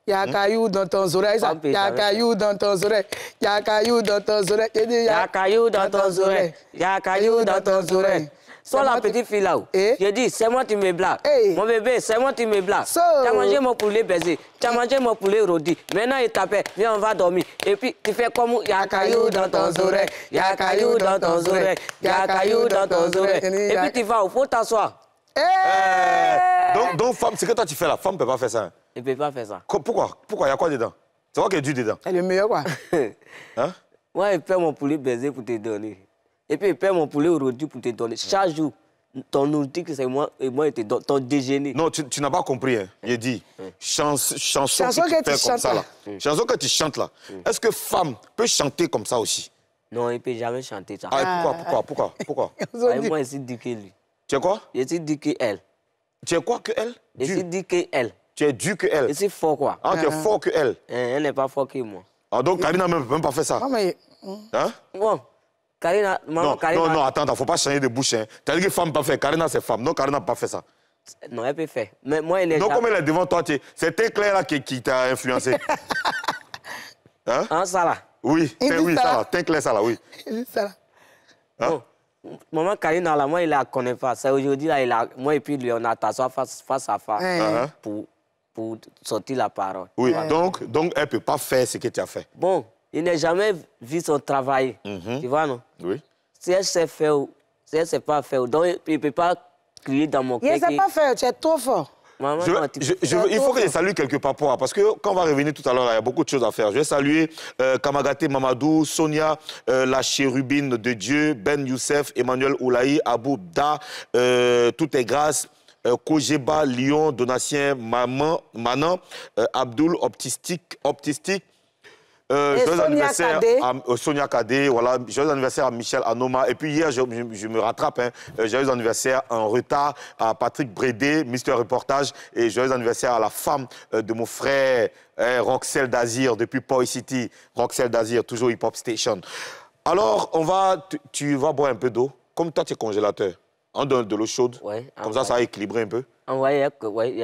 Il y a un caillou dans ton oreille, ça. Il y a un caillou dans ton oreille. Il y a un caillou dans ton oreille. Il y a un caillou dans ton oreille. Il y a un caillou dans ton oreille. Soit la petite fille là. J'ai dit, c'est moi tu me blagues. Mon bébé, c'est moi tu me blagues. Tu as mangé mon poulet baisé. Tu as mangé mon poulet rôti. Maintenant, il t'appelle. Viens, on va dormir. Et puis, tu fais comme il y a caillou dans ton oreille. Il y a caillou dans ton oreille. Il y a caillou dans ton oreille. Et puis, tu vas, il faut t'asseoir. Donc, femme, c'est que toi tu fais là. Femme ne peut pas faire ça. Hein? Elle ne peut pas faire ça. Pourquoi? Pourquoi? Il y a quoi dedans? C'est quoi qui est dû dedans? Elle est meilleure, quoi. Hein? Moi, il paie mon poulet baisé pour te donner. Et puis, il paie mon poulet rôti pour te donner. Chaque jour, ton outil, c'est moi, et moi, il te donne ton déjeuner. Non, tu n'as pas compris. Hein. Il dit, chanson que tu fais comme ça, là. Chanson que tu chantes, là. Est-ce que femme peut chanter comme ça aussi? Non, il ne peut jamais chanter ça. Pourquoi? Moi, je suis dit que lui. Tu es quoi? Je suis dit que elle. Tu es quoi que elle? Je suis dit que elle. Tu es dû que elle? Je suis fort, quoi. Ah, tu es fort que elle? Elle n'est pas fort que moi. Ah, donc Karina ne peut même pas faire ça? Hein? Bon, Karina, maman, Karina... Non, attends, il ne faut pas changer de bouche. Hein. Tu as dit que femme ne peut pas faire. Karina, c'est femme. Non, Karina n'a pas fait ça. Non, elle peut faire. Mais moi, elle est... Donc, comme elle est devant toi, c'est Claire là qui t'a influencé. Hein? Hein, ça là? Oui, ça là. Claire, ça là, oui. Ça là. Hein? Bon. Maman Karina, là, moi, il ne la connaît pas. C'est aujourd'hui, là, moi et puis lui, on a t'asseoir face à face pour sortir la parole. Oui, donc elle ne peut pas faire ce que tu as fait. Bon, il n'a jamais vu son travail. Tu vois, non? Oui. Si elle sait faire, si elle ne sait pas faire, donc il ne peut pas crier dans mon cœur. Il ne sait pas faire, tu es trop fort. Maman, il faut que je salue quelques papois, parce que quand on va revenir tout à l'heure, il y a beaucoup de choses à faire. Je vais saluer Kamagate Mamadou, Sonia, la chérubine de Dieu, Ben Youssef, Emmanuel Oulaï, Abou Da, Tout est grâce, Kojeba, Lyon, Donatien, Manan, Abdoul, Optistique. Joyeux anniversaire à Sonia Kadé, voilà, joyeux anniversaire à Michel Anoma. Et puis hier, je me rattrape, hein, joyeux anniversaire en retard à Patrick Brédé, Mister Reportage, et joyeux anniversaire à la femme de mon frère, Roxel Dazir, depuis Port City. Roxel Dazir, toujours Hip Hop Station. Alors, tu vas boire un peu d'eau. Comme toi, tu es congélateur. On donne de l'eau chaude. Ouais, comme ça va équilibrer un peu. Envoyez, il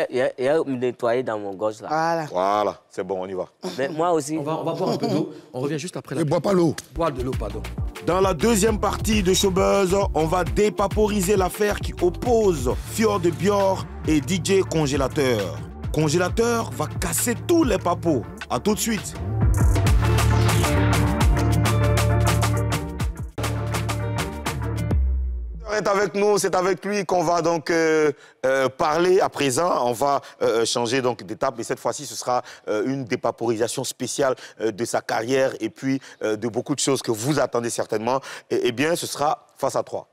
y a nettoyé dans mon gorge là. Voilà, c'est bon, on y va. Mais moi aussi. On va boire un peu d'eau. On revient juste après. Ne bois pas l'eau. Boire de l'eau, pardon. Dans la deuxième partie de Showbuzz, on va dépaporiser l'affaire qui oppose Fjord de Bior et DJ Congélateur. Congélateur va casser tous les papos. À tout de suite. Est avec nous, c'est avec lui qu'on va donc parler à présent. On va changer donc d'étape, et cette fois-ci, ce sera une dépaporisation spéciale de sa carrière et puis de beaucoup de choses que vous attendez certainement. Eh bien, ce sera face à 3.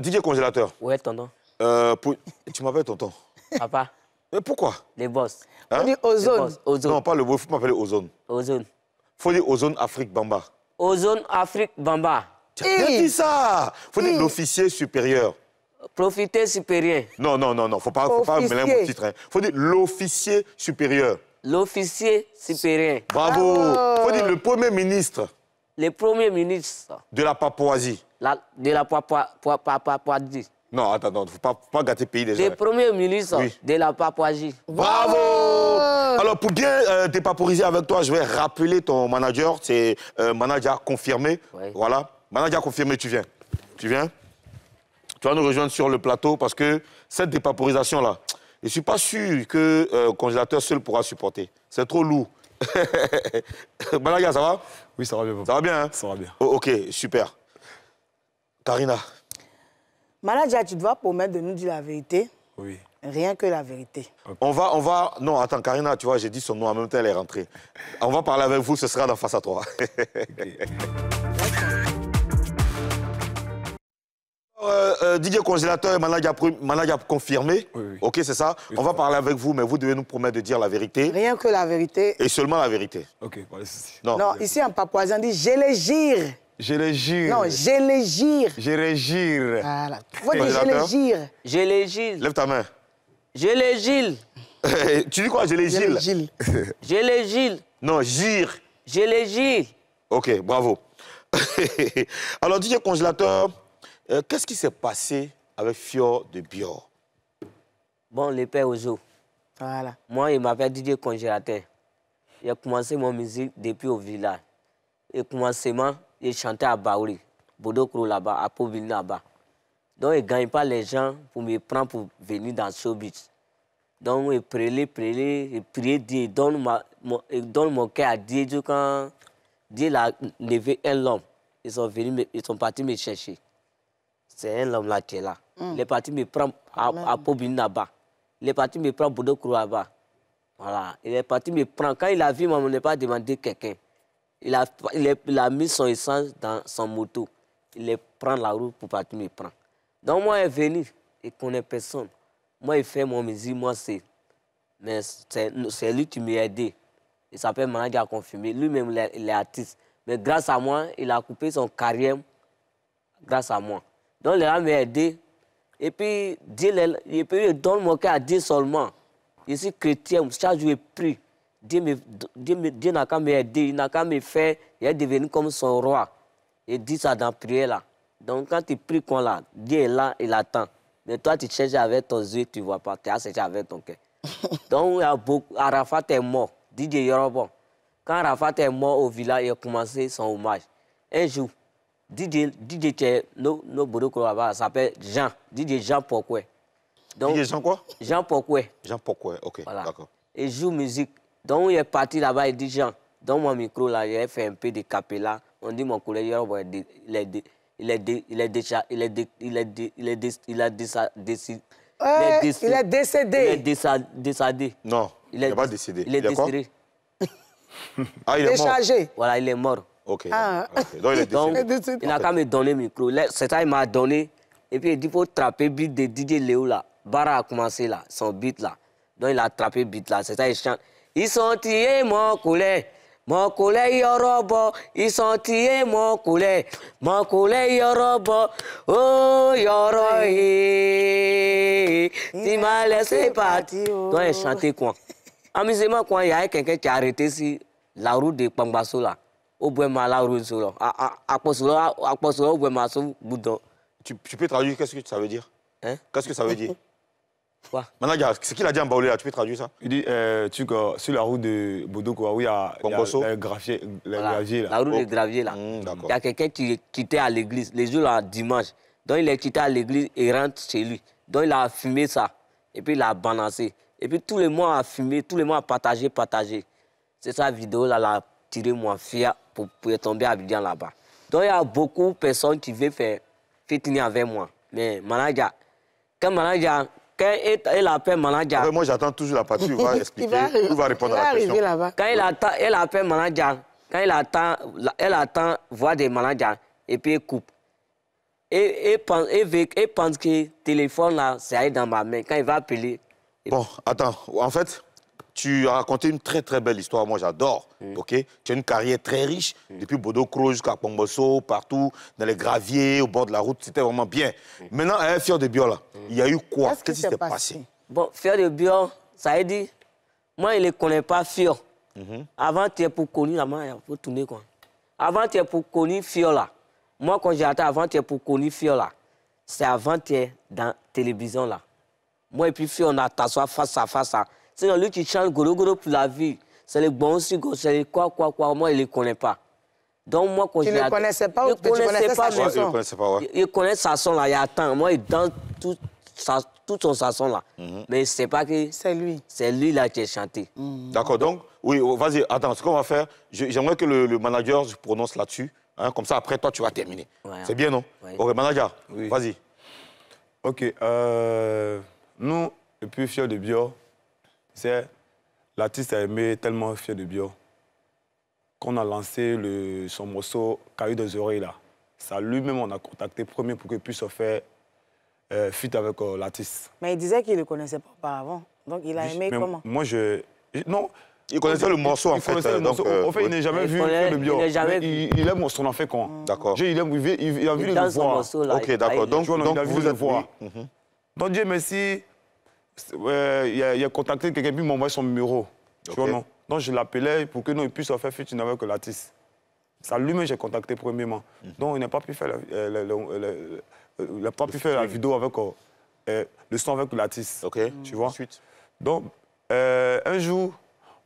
DJ Congélateur. Ouais, tonton. Tu m'appelles tonton. Papa. Mais pourquoi? Les boss. Hein? On dit Ozone. Non, pas le boss, il faut m'appeler Ozone. Ozone. Faut dire Ozone Afrique Bamba. Ozone Afrique Bamba. Tu as bien dit ça. Faut dire l'officier supérieur. Profiter supérieur. Non, faut pas mélanger mon titre. Hein. Faut dire l'officier supérieur. L'officier supérieur. Bravo. Faut dire le premier ministre. Le premier ministre. De la Papouasie. De la Papouasie. Non, attends, faut pas gâter le pays déjà. Le premier ministre de la Papouasie. Bravo. Alors, pour bien dépaporiser avec toi, je vais rappeler ton manager. C'est manager confirmé. Oui. Voilà. Manager confirmé, tu viens. Tu viens. Tu vas nous rejoindre sur le plateau parce que cette dépaporisation-là, je ne suis pas sûr que le congélateur seul pourra supporter. C'est trop lourd. Manager, ça va? Oui, ça va bien. Ça va bien, hein? Ça va bien. Oh, ok, super. Karina. Manager, tu dois promettre de nous dire la vérité. Oui. Rien que la vérité. Okay. On va... Non, attends, Karina, tu vois, j'ai dit son nom en même temps, elle est rentrée. On va parler avec vous, ce sera dans Face à 3. DJ Congélateur, manager confirmé. Oui. Ok, c'est ça. Oui, on va parler avec vous, mais vous devez nous promettre de dire la vérité. Rien que la vérité. Et seulement la vérité. Ok, pas de souci. Non, ici en papouasie, on dit « je les gire ». Je les gire. Non, je les gire. Je les gire. Voilà. Faut dire je les gire. Je les gire. Lève ta main. Je les gire. Tu dis quoi, je les gire? Je les gire. Non, gire. Je les gire. Ok, bravo. Alors, DJ Congélateur, qu'est-ce qui s'est passé avec Fjord de Bior? Bon, le père Ozo. Voilà. Moi, il m'appelle DJ Congélateur. J'ai commencé mon musique depuis au village. et commencement, il chantait à Baouli, Bodokro là-bas, à Pobili là-bas. Donc, il ne gagne pas les gens pour me prendre pour venir dans le showbiz. Donc, il priait Dieu, donne mon cœur à Dieu. Quand Dieu l'a levé un homme, ils sont partis me chercher. C'est un homme là qui est là. Il est parti me prendre à Pobili là-bas. Il est parti me prendre Bodokro là-bas. Voilà. Il est parti me prendre. Quand il a vu, on n'a pas demandé quelqu'un. Il a mis son essence dans son moto. Il est prend la route pour partir me prendre. Donc moi, il est venu. Il ne connaît personne. Moi, il fait mon musique, moi, c'est. Mais c'est lui qui m'a aidé. Il s'appelle Manager à confirmer. Lui-même, il est artiste. Mais grâce à moi, il a coupé son carrière grâce à moi. Donc, il a aidé. Et puis, Dieu donne mon cœur à Dieu seulement. Je suis chrétien, chaque jour je prie. Dieu n'a qu'à m'aider, il n'a qu'à me faire, il est devenu comme son roi. Il dit ça dans la prière là. Donc quand tu pries comme là, Dieu est là, il attend. Mais toi tu cherches avec ton yeux, tu ne vois pas, tu as cherché avec ton cœur. Donc Arafat est mort, DJ Yorobo. Quand Arafat est mort au village, il a commencé son hommage. Un jour, DJ no Bodokro là-bas s'appelle Jean, DJ Jean Pokoué. Donc, DJ Jean quoi? Jean Pokoué. Jean Pokoué, ok, voilà. D'accord. Il joue musique. Donc, il est parti là-bas, il dit Jean, dans mon micro là, il a fait un peu de capella. On dit mon collègue, il est décédé. Il est décédé. Non, il n'est pas décédé. Il est décédé. Ah, il est mort. Déchargé. Voilà, il est mort. Ok. Okay. Donc, il est décédé. Il n'a qu'à me donner le micro. C'est ça, il m'a donné. Et puis, il dit, il faut attraper le beat de DJ Léo là. Bara a commencé là, son beat là. Donc, il a attrapé le beat là. C'est ça, il chante. Ils sont tirés, mon collègue Yorobo. Ils sont tirés, mon collègue Yorobo. Oh, Yoro, tu m'as laissé partir. Donc, il chantait quoi? Amusement, quand il y a quelqu'un qui a arrêté sur la route de Pambasso là. Au bout de la route là. À Posolo, au bout de la route. Tu peux traduire, qu'est-ce que ça veut dire? Hein? Qu'est-ce que ça veut dire? Quoi? Maintenant, ce qu'il a dit en Baoulé, là, tu peux traduire ça? Il dit, sur la route de Bodokro, où il y a le gravier. Voilà, la route de gravier, là. Il y a quelqu'un qui quittait à l'église, les jours là, dimanche. Donc, il est quitté à l'église et rentre chez lui. Donc, il a fumé ça. Et puis, il a balancé. Et puis, tout le monde a fumé, tout le monde a partagé. C'est sa vidéo, là, l'a tiré, moi, fier, pour tomber à Abidjan là-bas. Donc, il y a beaucoup de personnes qui veulent faire tenir avec moi. Mais Manager, quand elle appelle Manager... Après, moi, j'attends toujours la partie où il va expliquer, où il va répondre à la question. Quand elle appelle Manager, quand elle attend voir des managers, et puis elle coupe. Et pense que le téléphone, là, c'est dans ma main. Quand il va appeler... Bon, attends. En fait, tu as raconté une très, très belle histoire. Moi, j'adore. Ok. Tu as une carrière très riche, depuis Bodokro jusqu'à Pambasso, partout, dans les graviers, au bord de la route. C'était vraiment bien. Maintenant, à Fior de Bio, là, il y a eu quoi? Qu'est-ce qui s'est passé? Bon, Fior de Bio, ça veut dire, moi, je ne connais pas Fior. Avant, tu es pour connaître, là, il faut tourner quoi. Avant, tu es pour connaître Fior, là. Moi, quand j'ai attendu, avant, tu es pour connaître Fior, là. C'est avant, tu es dans la télévision, là. Moi et puis Fior, on a t'asseoir face à face. C'est lui qui chante Goro Goro pour la vie. C'est le bon sigo, c'est le quoi. Moi, il ne le connaît pas. Donc, moi, quand tu ne le connaissais pas ou tu connaissais sa chanson? Il ne connaissait pas, ouais. Il connaît sa son, là. Il attend. Moi, il danse tout son son, là. Mais il ne sait pas que... C'est lui. C'est lui, là, qui a chanté. D'accord, donc, oui, vas-y, attends, ce qu'on va faire, j'aimerais que le manager se prononce là-dessus. Hein, comme ça, après, toi, tu vas terminer. Ouais, c'est bien, non? Ouais. Ok, manager, oui. Vas-y. Ok, nous, le plus Fior de Bio, c'est l'artiste a aimé tellement Fior de Bio qu'on a lancé son morceau Caillou des oreilles là. Ça lui-même on a contacté premier pour qu'il puisse faire feat avec l'artiste. Mais il disait qu'il ne le connaissait pas auparavant. Donc il a aimé comment? Moi non. Il connaissait le morceau en fait. En fait, il n'a jamais vu Fior de Bio. Il aime son enfant quand. D'accord. Il a envie de le voir. Ok, d'accord. Donc vous êtes voir. Donc Dieu merci, il a contacté quelqu'un, puis il m'a envoyé son numéro. Tu vois, non? Donc je l'appelais pour que nous puissions faire featuring avec l'artiste. C'est lui-même j'ai contacté premièrement. Donc il n'a pas pu faire la vidéo avec le son avec l'artiste. Ok. Tu vois? Donc un jour,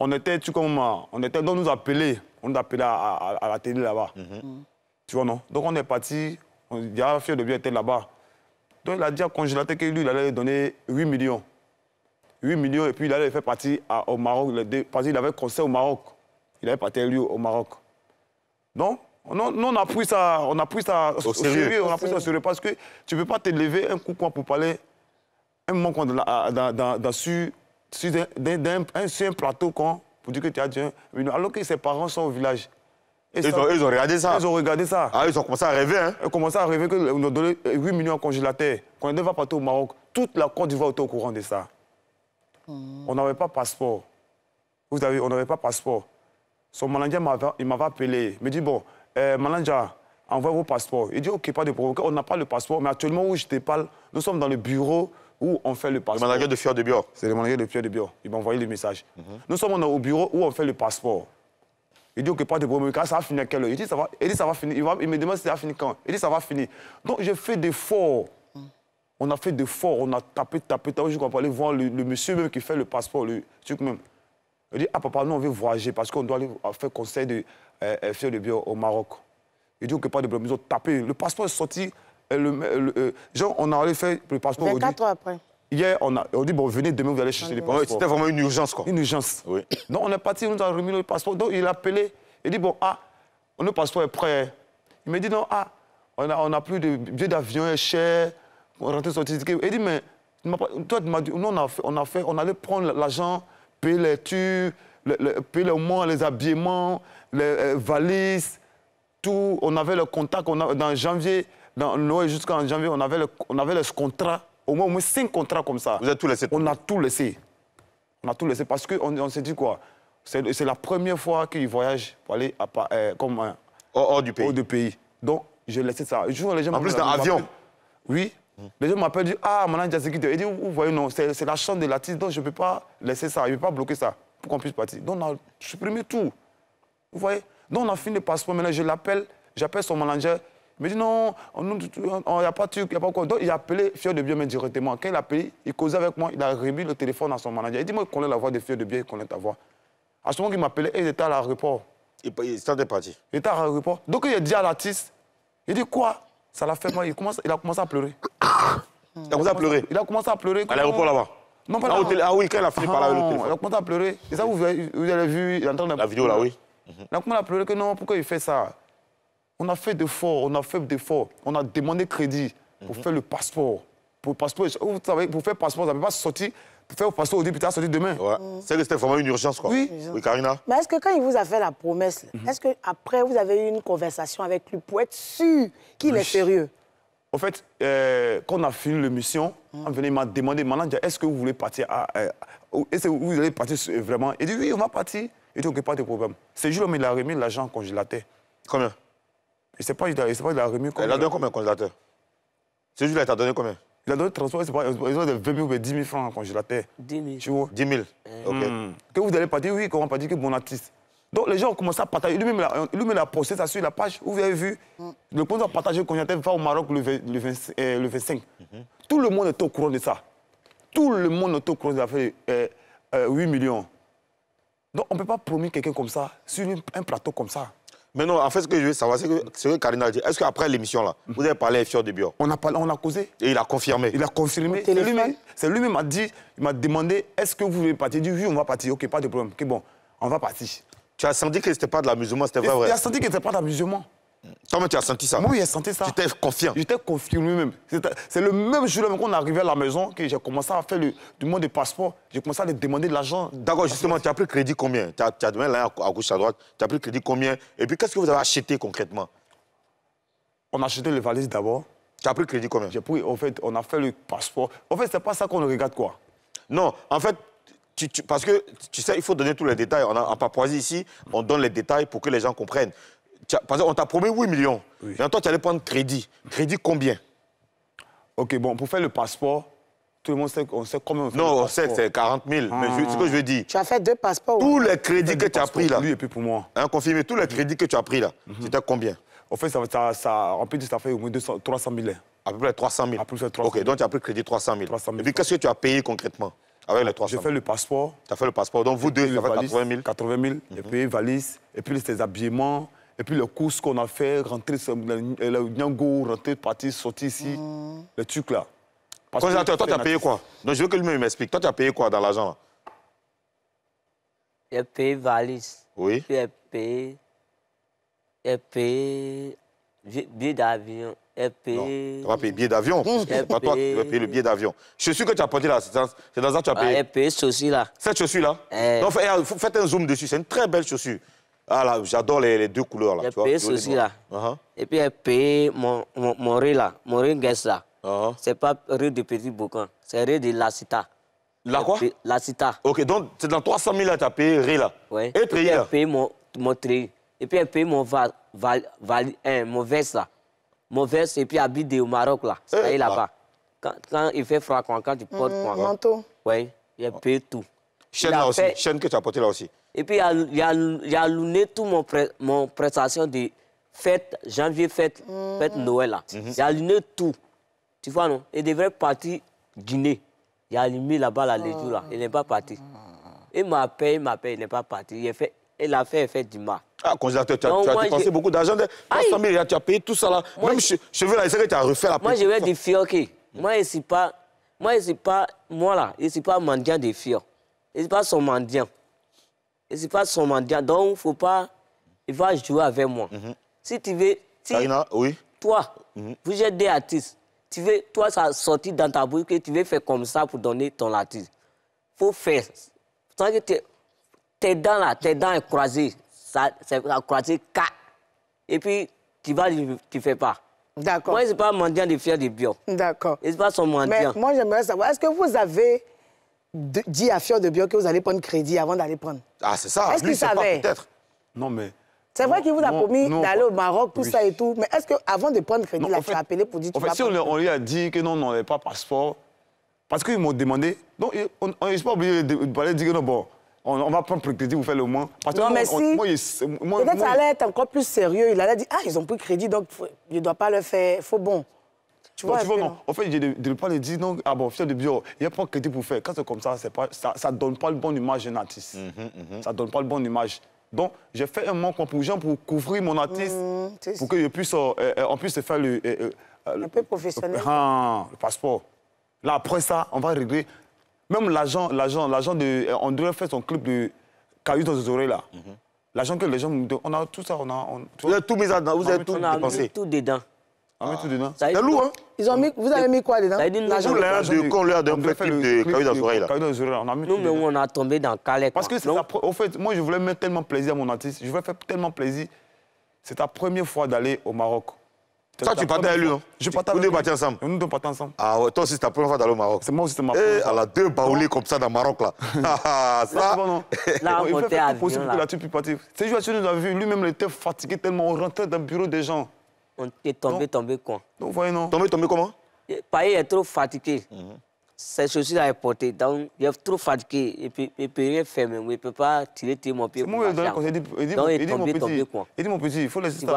on était, donc nous appeler On nous a appelé à la télé là-bas. Tu vois, non? Donc on est parti, il y a un fier de bien était là-bas. Donc il a dit à congélateur que lui, il allait donner 8 millions. 8 millions, et puis il allait faire partie au Maroc, parce qu'il avait concert au Maroc. Il avait parti lui au Maroc. Donc, on a pris ça, au sérieux. On a pris ça au sérieux parce que tu ne peux pas te lever un coup pour parler un moment sur un plateau pour dire que tu as dit 1 million, alors que ses parents sont au village. Ils ont regardé ça. Ils ont regardé ça. Ah, ils ont commencé à rêver, hein? Ils ont commencé à rêver qu'on a donné 8 millions au congélateur. Quand on va partir au Maroc, toute la Côte d'Ivoire était au courant de ça. On n'avait pas de passeport. Vous savez, on n'avait pas de passeport. Son manager m'avait appelé. Il me dit, bon, manager, envoie vos passeports. Il dit, OK, pas de problème. On n'a pas le passeport, mais actuellement où je te parle, nous sommes dans le bureau où on fait le passeport. Le manager de Fior de Bior. C'est le manager de Fior de Bior. Il m'a envoyé le message. Nous sommes au bureau où on fait le passeport. Il dit, OK, pas de problème. Quand ça va finir à quelle heure? Il dit, ça va finir. Il me demande si ça va finir quand. Il dit, ça va finir. Donc, j'ai fait des efforts. On a fait des efforts. On a tapé. Je crois aller voir le monsieur même qui fait le passeport, le truc même. Il dit, ah papa, nous on veut voyager parce qu'on doit aller faire conseil de Fior de Bior au Maroc. Il dit, OK, pas de problème. Ils ont tapé. Le passeport est sorti. Genre, on a allé faire le passeport. 24 heures après. Hier, on dit, bon, venez demain, vous allez chercher les passeports. C'était vraiment une urgence, quoi. Une urgence. Oui. Donc, on est parti, on nous a remis le passeport. Donc, il a appelé. Il dit, bon, le passeport est prêt. Il me dit, non, on n'a plus de billets d'avion, est cher. On rentre sur le ticket. Il dit, mais toi, tu m'as dit, nous, on allait prendre l'argent, payer les tubes, payer les mois, les habillements, les valises, tout. On avait le contact, dans janvier, dans Noël jusqu'en janvier, on avait les contrats. Au moins 5 contrats comme ça. Vous avez tout laissé? On a tout laissé. On a tout laissé parce qu'on s'est dit quoi? C'est la première fois qu'ils voyagent pour aller hors du pays. Hors du pays. Donc, j'ai laissé ça. Les gens en plus, dans l'avion? Oui. Les gens m'appellent, disent, maintenant, il dit, vous voyez, non, c'est la chambre de l'artiste, donc je ne peux pas laisser ça, je ne peux pas bloquer ça pour qu'on puisse partir. Donc, on a supprimé tout. Vous voyez? Donc, on a fini le passeport. Maintenant, je l'appelle, j'appelle son manager. Il me dit non, il n'y a pas de truc, il n'y a pas quoi. Donc, il a appelé Fior de Bior directement. Quand il a appelé, il causait avec moi, il a remis le téléphone à son manager. Il dit, moi, il connaît la voix de Fior de Bior, il connaît ta voix. À ce moment qu'il m'appelait, il était à l'aéroport. Il était parti. Il était à l'aéroport. Donc, il a dit à l'artiste, il dit quoi? Ça l'a fait mal, il a commencé à pleurer. Il a commencé à pleurer? Il a commencé à pleurer. À l'aéroport là-bas? Non, pas là. Ah oui, quand il a fini par là avec le téléphone. Il a commencé à pleurer. Et ça, vous avez vu, il est en train de... La vidéo là, oui. Il a commencé à pleurer que non, pourquoi il fait ça? On a fait d'efforts, on a demandé crédit pour faire le passeport. Pour faire le passeport, ça ne peut pas sortir. Pour faire le passeport, au début, ça sortir demain. Ouais. C'est que c'était vraiment une urgence, quoi. Oui. Oui, Karina. Mais est-ce que quand il vous a fait la promesse, est-ce qu'après, vous avez eu une conversation avec lui pour être sûr qu'il est sérieux? En fait, quand on a fini l'émission, il m'a demandé, manager, est-ce que vous voulez partir est-ce que vous allez partir vraiment? Il dit, oui, on va partir. Il dit, OK, pas de problème. Ce jour-là, il a remis l'argent en congélateur. Combien? Je ne sais pas, il a remis combien. Il a donné combien en congélateur? Ce jour-là, il t'a donné combien? Il a donné le transport, ils ont de 20 000 ou 10 000 francs en congélateur. 10 000. Tu vois? 10 000. OK. Que vous allez partir, oui, qu'on va partir que bon artiste. Donc les gens ont commencé à partager. Lui-même, il a posté ça sur la page. Vous avez vu, le compte a partagé le congélateur va au Maroc le 25. Tout le monde est au courant de ça. Tout le monde est au courant de l'affaire 8 millions. Donc on ne peut pas promettre quelqu'un comme ça sur un plateau comme ça. Mais non, en fait, ce que je veux savoir, c'est que Karina a dit, est-ce qu'après l'émission, là, vous avez parlé à Fior de Bior? On a causé. Et il a confirmé? Il a confirmé. C'est lui-même qui m'a dit, il m'a demandé, est-ce que vous voulez partir? Il dit, oui, on va partir. OK, pas de problème. OK, bon, on va partir. Tu as senti que ce n'était pas de l'amusement, c'était vrai? Il a senti que ce n'était pas d'amusement. Toi-même, tu as senti ça? Moi, oui, j'ai senti ça. Tu étais confiant? J'étais confiant lui-même. C'est le même jour qu'on est arrivé à la maison que j'ai commencé à faire du monde de passeport. J'ai commencé à lui demander de l'argent. D'accord, justement, tu as pris crédit combien? Tu as donné là à gauche, à droite. Tu as pris crédit combien? Et puis, qu'est-ce que vous avez acheté concrètement? On a acheté les valises d'abord. Tu as pris crédit combien? J'ai pris, en fait, on a fait le passeport. En fait, c'est pas ça qu'on regarde, quoi. Non, en fait, parce que, tu sais, il faut donner tous les détails. En Papouasie, ici, on donne les détails pour que les gens comprennent. Par exemple, on t'a promis 8 millions. Oui. Et toi, tu allais prendre crédit. Crédit combien? OK, bon, pour faire le passeport, tout le monde sait, on sait combien on fait. Non, on sait que c'est 40 000. Mais ce que je veux dire. Tu as fait 2 passeports? Tous les crédits que tu as pris là. Lui et puis pour moi. Hein, confirmé, tous les crédits que tu as pris là, c'était combien? En fait, ça fait au moins 300 000. À peu près 300 000. À peu près 300 000. OK, donc tu as pris crédit 300 000. Et puis qu'est-ce que tu as payé concrètement? Avec les 300 000. J'ai fait le passeport. Tu as fait le passeport. Donc vous deux, ça fait 80 000. 80 000. Et puis valise. Et puis les habillements. Et puis les courses qu'on a fait, rentrer, le Nyango, rentrer, partir, sortir ici. Les trucs là. Congélateur, toi, tu as payé quoi? Donc je veux que lui-même m'explique. Toi, tu as payé quoi dans l'argent là? J'ai payé valise. Oui. Puis j'ai payé billet d'avion. Non, tu vas payer billet d'avion. C'est pas toi qui vas payer le billet d'avion. Chaussures que tu as porté là, c'est dans ça que tu as payé. J'ai payé ceci là. Cette chaussure là? Donc faites un zoom dessus, c'est une très belle chaussure. Ah là, j'adore les deux couleurs là. J'ai payé ceci là. Et puis j'ai payé mon riz là, mon riz guest là. C'est pas riz de Petit Boucan, c'est riz de La Cita. La quoi? La Cita. Ok, donc c'est dans 300 000 là, tu as payé riz là. Oui. Et treillis là? J'ai payé mon treillis. Et puis j'ai payé mon veste là. Mon veste et puis habillé au Maroc là. Ça y est là-bas. Quand il fait froid, quand tu portes quoi? Manteau. Oui, j'ai payé tout. Chaîne là aussi, chaîne que tu as porté là aussi. Et puis il y a alluné tout mon prestation de fête, janvier, fête Noël là. Il a allumé tout. Tu vois non? Il devrait partir Guinée. Il a allumé là-bas là, les jours là. Il n'est pas parti. Il m'a payé, il n'est pas parti. Il a fait effet du mal. Ah, congélateur, tu as dépensé beaucoup d'argent. 300 000, tu as payé tout ça là. Même cheveux là, c'est que tu as refait la. Moi, je vais dire fioqué. Moi, je ne suis pas. Moi là, je ne suis pas mendiant de fior. Je ne suis pas son mendiant. Je ne suis pas son mendiant. Donc, il ne faut pas. Il va jouer avec moi. Si tu veux. Karina, oui. Toi, vous êtes des artistes. Tu veux, toi, ça sortit dans ta bouche que tu veux faire comme ça pour donner ton artiste. Il faut faire. Tant que tes dents là, tes dents sont croisées. C'est croisé 4. Et puis, tu ne fais pas. D'accord. Moi, je ne suis pas mendiant de fier de bio. D'accord. Je ne suis pas son mendiant. Mais moi, j'aimerais savoir, est-ce que vous avez dit à Fior de Bio que vous allez prendre crédit avant d'aller prendre? Ah, c'est ça. Est-ce qu'il savait? Peut-être. Non, mais... C'est vrai qu'il vous a promis d'aller au Maroc, tout ça et tout. Mais est-ce qu'avant de prendre crédit, il a appelé pour dire... En fait, si on lui a dit que non, on n'avait pas passeport, parce qu'ils m'ont demandé... Donc, on n'est pas obligé de dire que non, bon... On va prendre crédit, vous faites le moins. Parce que non, mais peut-être ça allait être encore plus sérieux. Il allait dire, ah, ils ont pris crédit, donc je ne dois pas le faire. Il faut bon. Tu vois, non. En fait, je ne pas le dire, donc, ah bon, Fior de Bio, il n'y a pas de crédit pour faire. Quand c'est comme ça, ça ne donne pas le bon image d'un artiste. Ça ne donne pas le bon image. Donc, j'ai fait un manque pour gens pour couvrir mon artiste, pour que je puisse, on puisse faire un peu professionnel. Le passeport. Là, après ça, on va régler. Même l'agent de... On devrait faire son clip de Caillou dans les oreilles, là. L'agent que les gens... On a tout ça, vous avez tout mis dedans, vous avez tout dépensé. On a mis tout dedans. On a mis tout dedans. C'est lourd, hein? Vous avez mis quoi dedans? Qu'on leur donne un clip de Caillou dans les oreilles, là. Caillou dans les oreilles, on a mis nous, mais on a tombé dans Calais. Parce que c'est au fait, moi, je voulais mettre tellement plaisir à mon artiste. Je voulais faire tellement plaisir. C'est ta première fois d'aller au Maroc. Toi, tu partais avec lui, non? Je partais avec lui. Vous deux partiez ensemble? Nous deux partions ensemble. Ah ouais, toi aussi, c'est ta première fois d'aller au Maroc. C'est moi aussi, c'est ma première fois. Elle a deux baoulés comme ça dans le Maroc, là. Ça, non. Là, on montait à possible que là-dessus puisse partir. C'est juste que nous avons vu, lui-même, il était fatigué tellement, on rentrait dans le bureau des gens. On est tombé quoi? Donc, voyez, non? Tombé comment? Paris est trop fatigué. Ses chaussures à porter. Donc, il est trop fatigué. Et puis, il ne peut rien faire, mais il ne peut pas tirer mon pied. C'est moi qui lui ai donné conseil. Il dit, mon petit, il faut laisser ça. On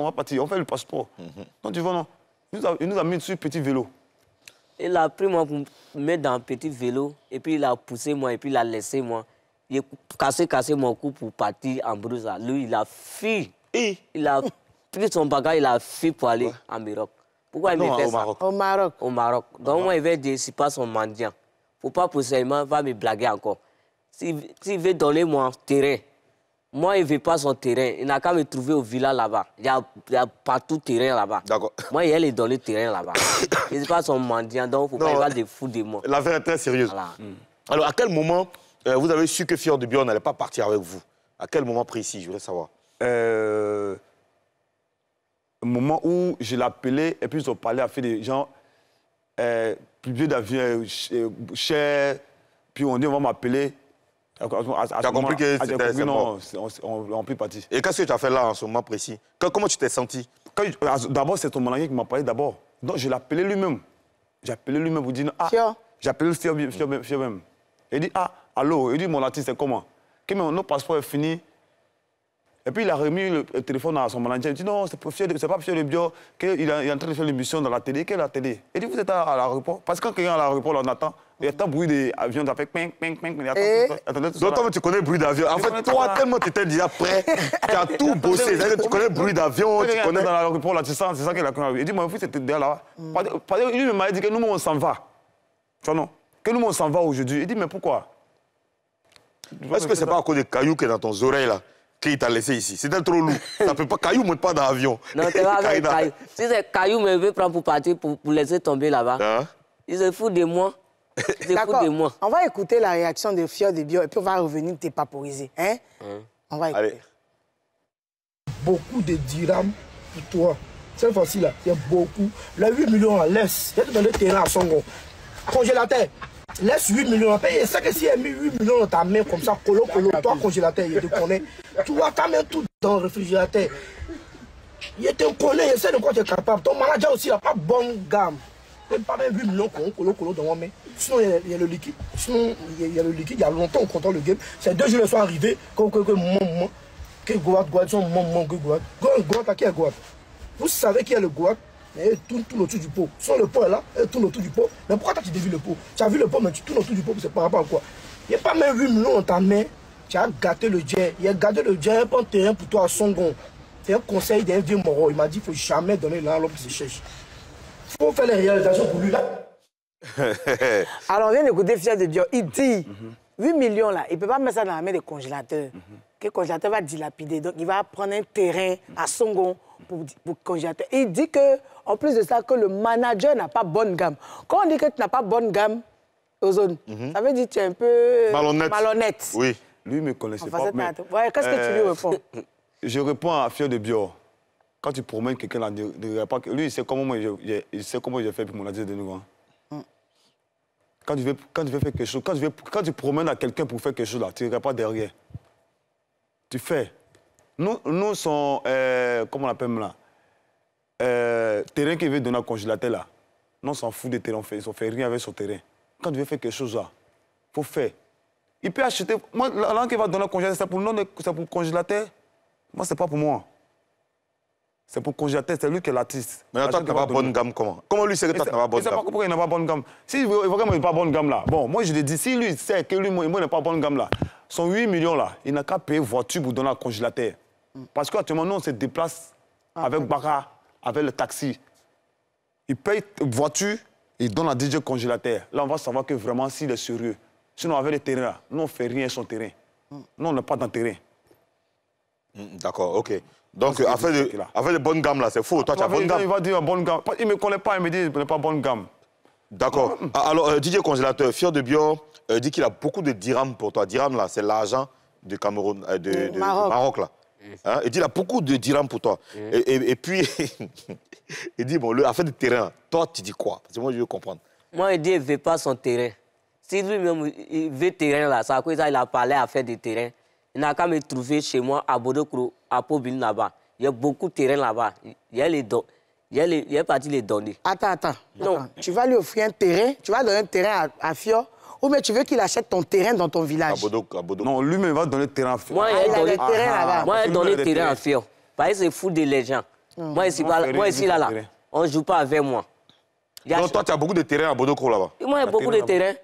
va partir, on fait le passeport. Donc, tu vois, non? Il nous a mis sur petit vélo. Il a pris moi pour me mettre dans un petit vélo. Et puis, il a poussé moi, et puis il a laissé moi. Il a cassé mon cou pour partir en brousse. Lui, il a fui. Il a pris son bagage, il a fui pour aller en Maroc. Pourquoi il me fait ça? Au Maroc. Au Maroc. Donc, moi, il va dire, c'est pas son mendiant. Il ne faut pas possiblement va me blaguer encore. S'il veut donner mon terrain, moi, il ne veut pas son terrain. Il n'a qu'à me trouver au village là-bas. Il y a partout terrain là-bas. D'accord. Moi, il lui donner le terrain là-bas. Il n'est pas son mendiant, donc il ne faut pas de fou de moi. L'affaire est très sérieuse. Voilà. Alors, à quel moment vous avez su que Fior de Bio n'allait pas partir avec vous? À quel moment précis, je voudrais savoir? Au moment où je l'ai appelé, et puis ils ont parlé à des gens, plus d'avion cher, puis on dit on va m'appeler. Tu as compris que c'était non, on peut partir. Et qu'est-ce que tu as fait là en ce moment précis? Comment tu t'es senti? D'abord, c'est ton manager qui m'a parlé d'abord. Donc je l'ai appelé lui-même. J'ai appelé lui-même pour dire j'ai appelé le Fior même. Il dit allô, il dit mon artiste c'est comment? Que notre passeport est fini. Et puis il a remis le téléphone à son manager. Il dit non, c'est pas Fier de Bio, qu'il est en train de faire l'émission dans la télé. Quelle est la télé? Il dit vous êtes à l'aéroport. Parce que quand quelqu'un est à l'aéroport, on attend. Il y a tant de bruit d'avion, ça fait ping, ping, ping. Donc toi, tu connais le bruit d'avion. En fait, toi, tellement tu étais déjà prêt, tu as tout bossé. Tu connais le bruit d'avion, tu connais... Dans l'aéroport, là, c'est ça qu'il a connu. Il dit, mon fils était derrière là. Lui m'a dit que nous, on s'en va. Tu vois, non? Que nous, on s'en va aujourd'hui. Il dit, mais pourquoi? Est-ce que c'est pas à cause des cailloux qui est dans ton oreille, là, qu'il t'a laissé ici? C'était trop lourd. Ça peut pas... Caillou ne monte pas dans l'avion. Non, c'est pas avec caillou. Si c'est caillou, mais il veut prendre pour partir, pour laisser tomber là-bas. Il se fout de moi. D'accord. On va écouter la réaction de Fier de Bio et puis on va revenir t'épaporiser. Hein? On va écouter. Allez. Beaucoup de dirhams pour toi. Cette fois-ci-là, il y a beaucoup. Les 8 millions, laisse. Il y a dans le terrain à Songo. Congélateur. Laisse 8 millions à payer. C'est que si il a mis 8 millions dans ta main comme ça, colo, toi, congélateur, il te connaît. Tu vois, tu mets tout dans le réfrigérateur. Il te connaît, il sait de quoi tu es capable. Ton manager aussi n'a pas bonne gamme. Même pas même 8 millions colo dans ma main. Sinon, il y a le liquide. Sinon, il y a le liquide. Il y a longtemps, on contrôle le game. C'est 2 jours, ils sont arrivés. Que Goat, qui est Goat? Vous savez qui est le Goat? Il tourne autour du pot. Soit le pot est là, il tourne autour du pot. Mais pourquoi tu dévies le pot? Tu as vu le pot, mais tu tournes autour du pot, c'est par rapport à quoi? Il n'y a pas même 8 millions dans ta main. Tu as gâté le jet. Il a gâté le jet, un terrain pour toi à Songon. C'est un conseil d'un vieux moro. Il m'a dit qu'il ne faut jamais donner l'enveloppe qui se cherche. Il faut faire les réalisations pour lui là. Alors, on vient d'écouter Fier de Bio. Il dit 8 millions là, il ne peut pas mettre ça dans la main des congélateurs. Que le congélateur va dilapider. Donc, il va prendre un terrain à Songon pour congélateur. Il dit que, en plus de ça, que le manager n'a pas bonne gamme. Quand on dit que tu n'as pas bonne gamme, Ozone, ça veut dire que tu es un peu malhonnête. Oui. Lui, il ne me connaissait pas. Ouais, qu'est-ce que tu lui réponds? Je réponds à Fier de Bio. Quand tu promènes quelqu'un là, lui, il sait comment j'ai fait pour mon adresse de nouveau. Quand tu veux faire quelque chose, quand tu promènes à quelqu'un pour faire quelque chose là, tu ne regardes pas derrière. Tu fais. Nous sommes, comment on appelle là, terrain qui veut donner un congélateur là. Nous, on s'en fout des terrains, ils ne fait rien avec son terrain. Quand tu veux faire quelque chose là, il faut faire. Il peut acheter. Moi, l'an qui va donner un congélateur, c'est pour le congélateur. Moi, ce n'est pas pour moi. C'est pour congélateur, c'est lui qui est l'artiste. Mais toi, tu n'as pas bonne gamme, comment? Comment lui sait que toi, tu n'as pas bonne gamme? Pourquoi il n'a pas bonne gamme? Si vraiment il n'a pas bonne gamme là, bon, moi je lui dis, si lui sait que lui, moi, n'a pas bonne gamme là, son 8 millions là, il n'a qu'à payer voiture pour donner un congélateur. Parce qu'actuellement, nous, on se déplace avec Bara, avec le taxi. Il paye voiture, il donne à DJ congélateur. Là, on va savoir que vraiment, s'il est sérieux. Sinon, avec le terrain là, nous, on ne fait rien sur le terrain. Nous, on n'est pas dans le terrain. D'accord, ok. Donc, avec les bonnes gammes, là, c'est faux. Toi, tu as bonne gamme. Il va dire bonne gamme. Il ne me connaît pas, il me dit qu'il n'a pas bonne gamme. D'accord. Alors, Didier Congélateur, Fier de Bio dit qu'il a beaucoup de dirhams pour toi. Dirhams, là, c'est l'argent de Cameroun, de Maroc, là. Hein? Il dit qu'il a beaucoup de dirhams pour toi. Et puis, il dit, bon, l'affaire de terrain, toi, tu dis quoi? Parce que moi, je veux comprendre. Moi, il dit qu'il ne veut pas son terrain. Si lui-même, il veut terrain, là, c'est à cause ça, il a parlé à faire des terrains. Il n'a qu'à me trouver chez moi à Bodokro, à Pobile là-bas. Il y a beaucoup de terrain là-bas. Il est parti les donner. Attends. Non. Tu vas lui offrir un terrain, tu vas donner un terrain à Fior, ou mais tu veux qu'il achète ton terrain dans ton village? À Bodok. Non, lui-même va donner le terrain à Fior. Moi, il a donné le terrain à Fior. Parce que c'est fou de les gens. Moi, ici, là, on ne joue pas avec moi. Donc, toi, tu as beaucoup de terrain à Bodokro là-bas? Moi, j'ai beaucoup de terrain.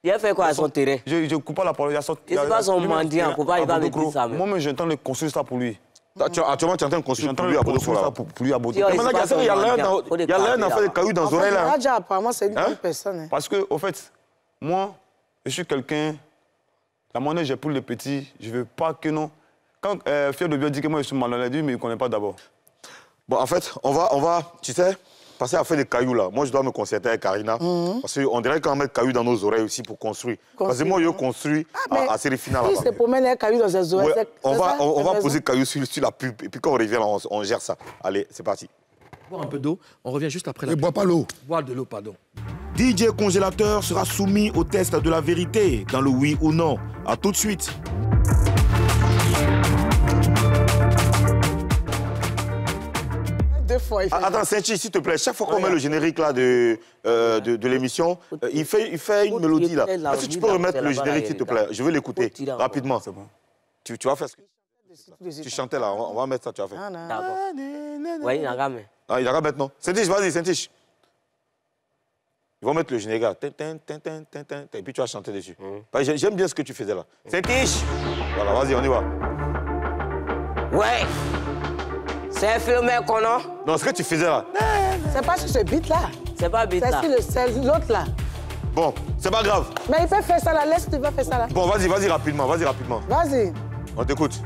Il a fait quoi à son terrain? Je ne coupe pas la parole. Il ne pas son mendiant, il va me dire ça. Moi, j'entends de construire ça pour lui. Actuellement, tu es en train de construire pour lui à Bodokro là. Pour lui à Bodokro. Il y a l'air d'en faire des cailloux dans les oreilles là. Raja, apparemment, c'est une bonne personne. Parce que, au fait, moi, je suis quelqu'un. La monnaie, j'ai pour les petits. Je ne veux pas que non. Quand Fier de Bio dit que moi, je suis malhonnête, mais il ne me connaît pas d'abord. Bon, en fait, on va, tu sais, passer à faire des cailloux là. Moi, je dois me concerter avec Karina. Parce qu'on dirait qu'on met des cailloux dans nos oreilles aussi pour construire. Parce que moi, je construis à Sérifina là-bas. Il se promène avec cailloux dans ses oreilles. Ouais, on va poser cailloux sur la pub. Et puis quand on revient, on gère ça. Allez, c'est parti. Boire un peu d'eau. On revient juste après la pub. Ne bois pas l'eau. Boire de l'eau, pardon. DJ Congélateur sera soumis au test de la vérité dans le oui ou non. A tout de suite. Attends, Senchi, s'il te plaît, chaque fois qu'on met le générique là de l'émission, il fait une mélodie là. Est-ce que tu peux remettre le générique, s'il te plaît? Je veux l'écouter rapidement. C'est bon. Tu vas faire ce que... Tu chantais là, on va mettre ça, tu as fait. D'accord. Oui, il y a même. Ah, il y a maintenant. Saint-Tiche, vas-y, Saint-Tiche. Ils vont mettre le général. Et puis tu vas chanter dessus. J'aime bien ce que tu faisais là. Saint-Tiche. Voilà, vas-y, on y va. Ouais. C'est un film qu'on a. Non, ce que tu faisais là. C'est pas sur ce beat-là. C'est pas beat là. C'est l'autre là. Bon, c'est pas grave. Mais il peut faire ça là, laisse, tu vas faire ça là. Bon, vas-y rapidement, vas-y rapidement. Vas-y. On t'écoute.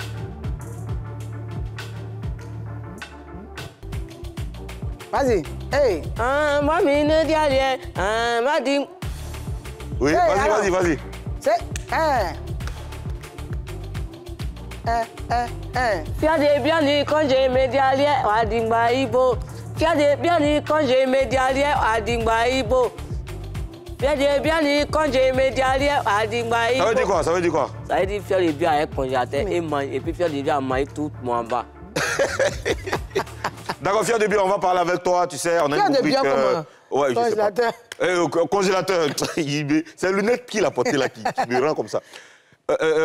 Vas-y. Hey. Oui, hey, vas-y. C'est... Fiade biani konje medialie adingba ibo. Fiade biani konje medialie adingba ibo. Fiade biani konje medialie adingba ibo. Ça veut dire quoi? Ça veut dire fiade bien est congélateur et puis fiade bien maille tout mon bas. D'accord, Fiade bien, on va parler avec toi, tu sais, on a une rubrique... Ouais, congélateur. Congélateur. C'est le lunettes qui l'a porté là, qui me rend comme ça.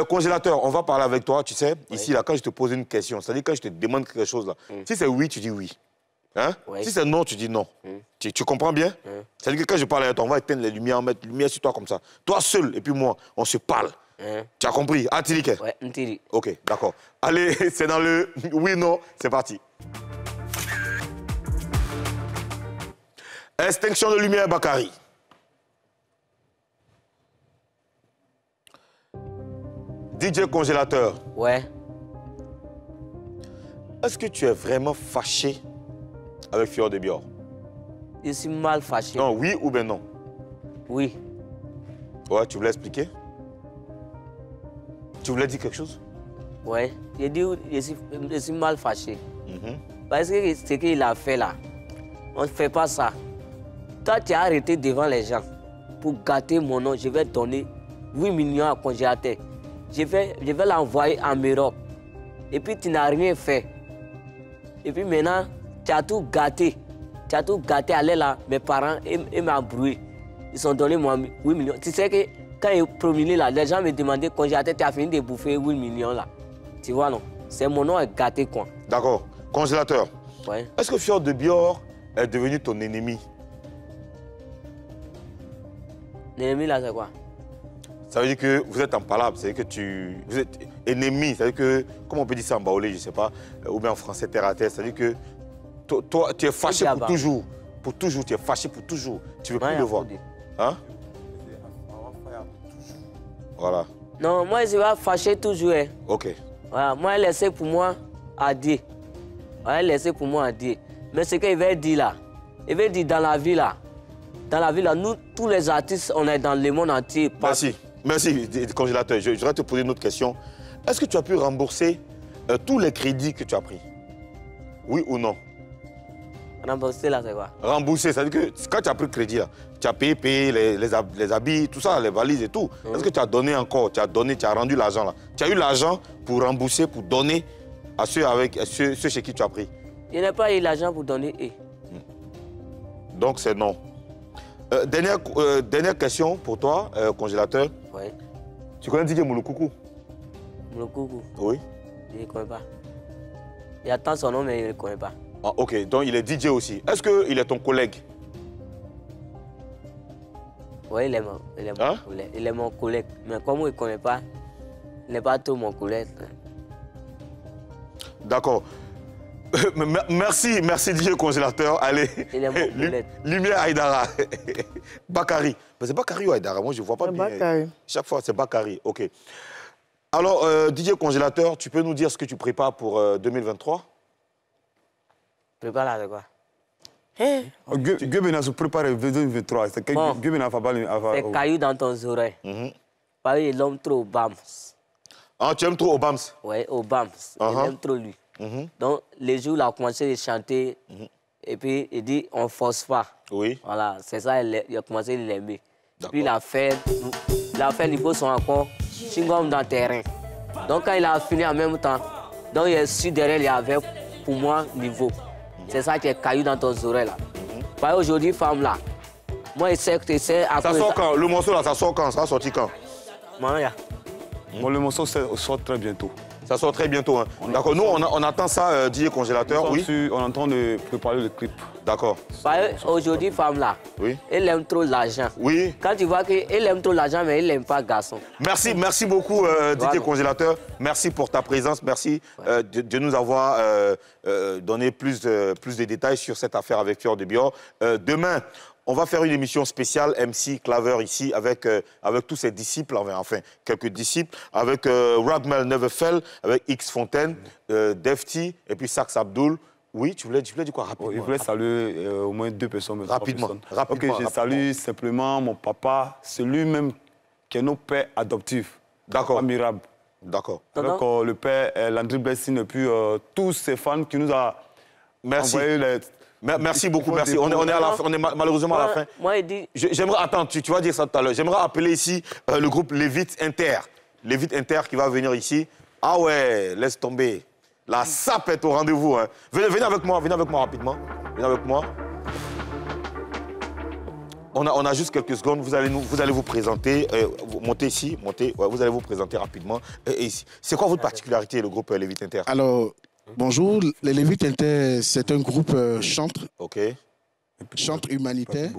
Congélateur, on va parler avec toi, tu sais, ici, là, quand je te pose une question, c'est-à-dire quand je te demande quelque chose, là, si c'est oui, tu dis oui. Hein? Si c'est non, tu dis non. Tu comprends bien? C'est-à-dire que quand je parle avec toi, on va éteindre les lumières, on va mettre les lumières sur toi comme ça. Toi seul, et puis moi, on se parle. Tu as compris? Ah, Tilike? Ouais, Ntiri. Ok, d'accord. Allez, c'est dans le oui, non, c'est parti. Extinction de lumière, Bakary. DJ Congélateur. Ouais. Est-ce que tu es vraiment fâché avec Fior de Bior? Je suis mal fâché. Non, oui ou bien non? Oui. Ouais, tu voulais expliquer? Tu voulais dire quelque chose? Ouais, j'ai dit je suis mal fâché. Parce que ce qu'il a fait là, on ne fait pas ça. Toi, tu as arrêté devant les gens pour gâter mon nom. Je vais donner 8 millions à congélateur. Je vais l'envoyer en Europe. Et puis, tu n'as rien fait. Et puis maintenant, tu as tout gâté. Tu as tout gâté. Allez là, mes parents, ils m'ont embrouillé. Ils ont donné moi 8 millions. Tu sais que quand ils promulguaient là, les gens me demandaient congélateur, tu as fini de bouffer 8 millions là. Tu vois, non? C'est mon nom est gâté, quoi. D'accord. Congélateur. Ouais. Est-ce que Fior de Bior est devenu ton ennemi? L'ennemi là, c'est quoi? Ça veut dire que vous êtes en palabre, c'est-à-dire que vous êtes ennemi, c'est-à-dire que, comment on peut dire ça en baoulé, je ne sais pas, ou bien en français terre à terre, c'est-à-dire que toi, tu es fâché pour toujours. Pour toujours, tu es fâché pour toujours. Tu ne veux plus le voir. Hein? Voilà. Non, moi, je vais fâcher toujours. Hein. Ok. Voilà, moi, laissez pour moi à dire. Voilà, laissez pour moi à dire. Mais ce qu'il veut dire là, il veut dire dans la vie là. Dans la vie là, nous, tous les artistes, on est dans le monde entier. Merci, Congélateur. Je voudrais te poser une autre question. Est-ce que tu as pu rembourser tous les crédits que tu as pris? Oui ou non? Rembourser là, c'est quoi? Rembourser, c'est-à-dire que quand tu as pris crédit, là, tu as payé les habits, tout ça, les valises et tout. Est-ce que tu as donné encore? Tu as rendu l'argent là? Tu as eu l'argent pour rembourser, pour donner à ceux chez qui tu as pris? Je n'ai pas eu l'argent pour donner. Donc c'est non. Dernière question pour toi, Congélateur. Oui. Tu connais DJ Moulokoukou? Moulokoukou? Oui. Je ne connais pas. Il attend son nom, mais je ne le connais pas. Ah, ok, donc il est DJ aussi. Est-ce qu'il est ton collègue? Oui, il est mon collègue. Mais comme il ne connaît pas, il n'est pas tout mon collègue. D'accord. Merci DJ Congélateur. Allez, lumière Aïdara. Bakary. C'est Bakary ou Aïdara? Moi, je ne vois pas bien. Bakary. Chaque fois, c'est Bakary. OK. Alors, DJ Congélateur, tu peux nous dire ce que tu prépares pour 2023? Prépare là, c'est quoi? Guébena se prépare 2023. C'est caillou dans ton oreille. Paris, l'homme trop Obams. Ah, tu aimes trop Obams? Oui, Obams. Il aime trop lui. Donc, les jours, il a commencé à chanter. Et puis, il dit, on ne force pas. Oui. Voilà, c'est ça, il a commencé à l'aimer. Puis, il a fait niveau son accord, chingom dans le terrain. Donc, quand il a fini en même temps, donc, il est su derrière, il y avait, pour moi, niveau. C'est ça qui est caillou dans ton oreille, là. Par aujourd'hui, femme, là, moi, je sais que tu sais... Ça sort quand? Le morceau, là, ça sort quand? Ça va sortir quand? Maya. Bon, le morceau sort très bientôt. Ça sort très bientôt. Hein. D'accord, nous, on attend ça, DJ Congélateur. Oui. On est en train de préparer le clip. D'accord. Aujourd'hui, femme là, elle aime trop l'argent. Oui. Quand tu vois qu'elle aime trop l'argent, mais elle n'aime pas garçon. Merci beaucoup, DJ Congélateur. Merci pour ta présence. Merci de nous avoir donné plus de détails sur cette affaire avec Fior de Bior. Demain, on va faire une émission spéciale MC Claver ici avec tous ses disciples, enfin quelques disciples, avec Radmel Neverfell, avec X Fontaine, Defty et puis Sax Abdul. Oui, tu voulais dire quoi rapidement? Je voulais saluer au moins 2 personnes. Rapidement. Ok, je salue simplement mon papa, c'est lui-même qui est notre père adoptif. D'accord. Admirable. D'accord. Avec le père Landry Blessing et puis tous ces fans qui nous ont envoyé les... Merci beaucoup, merci. On est malheureusement à la fin. Moi, il dit... J'aimerais, attends, tu vas dire ça tout à l'heure. J'aimerais appeler ici le groupe Lévite Inter. Lévite Inter qui va venir ici. Ah ouais, laisse tomber. La sape est au rendez-vous. Hein. Venez avec moi rapidement. Venez avec moi. On a juste quelques secondes. Vous allez vous présenter. Montez ici, montez. Ouais, vous allez vous présenter rapidement. C'est quoi votre particularité, le groupe Lévite Inter? Alors, bonjour. Les Lévite Inter, c'est un groupe chantre. OK. Chantre humanitaire,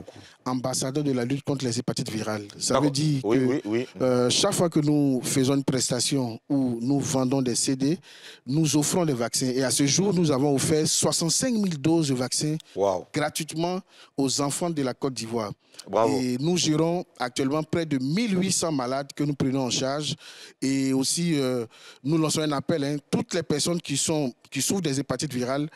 ambassadeur de la lutte contre les hépatites virales. Ça veut dire que chaque fois que nous faisons une prestation ou nous vendons des CD, nous offrons des vaccins. Et à ce jour, nous avons offert 65 000 doses de vaccins gratuitement aux enfants de la Côte d'Ivoire. Et nous gérons actuellement près de 1800 malades que nous prenons en charge. Et aussi, nous lançons un appel à toutes les personnes qui souffrent des hépatites virales.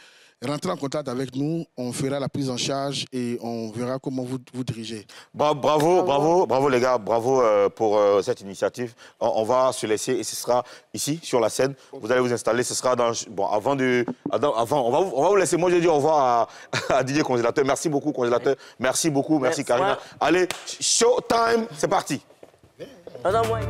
Rentrez en contact avec nous, on fera la prise en charge et on verra comment vous dirigez. Bravo les gars, bravo pour cette initiative. On va se laisser et ce sera ici, sur la scène. Vous allez vous installer, ce sera dans... Bon, avant, on va vous laisser. Moi, je dis au revoir à DJ Congélateur. Merci beaucoup, Congélateur. Merci beaucoup, merci Karina. Allez, showtime, c'est parti. Non, moi...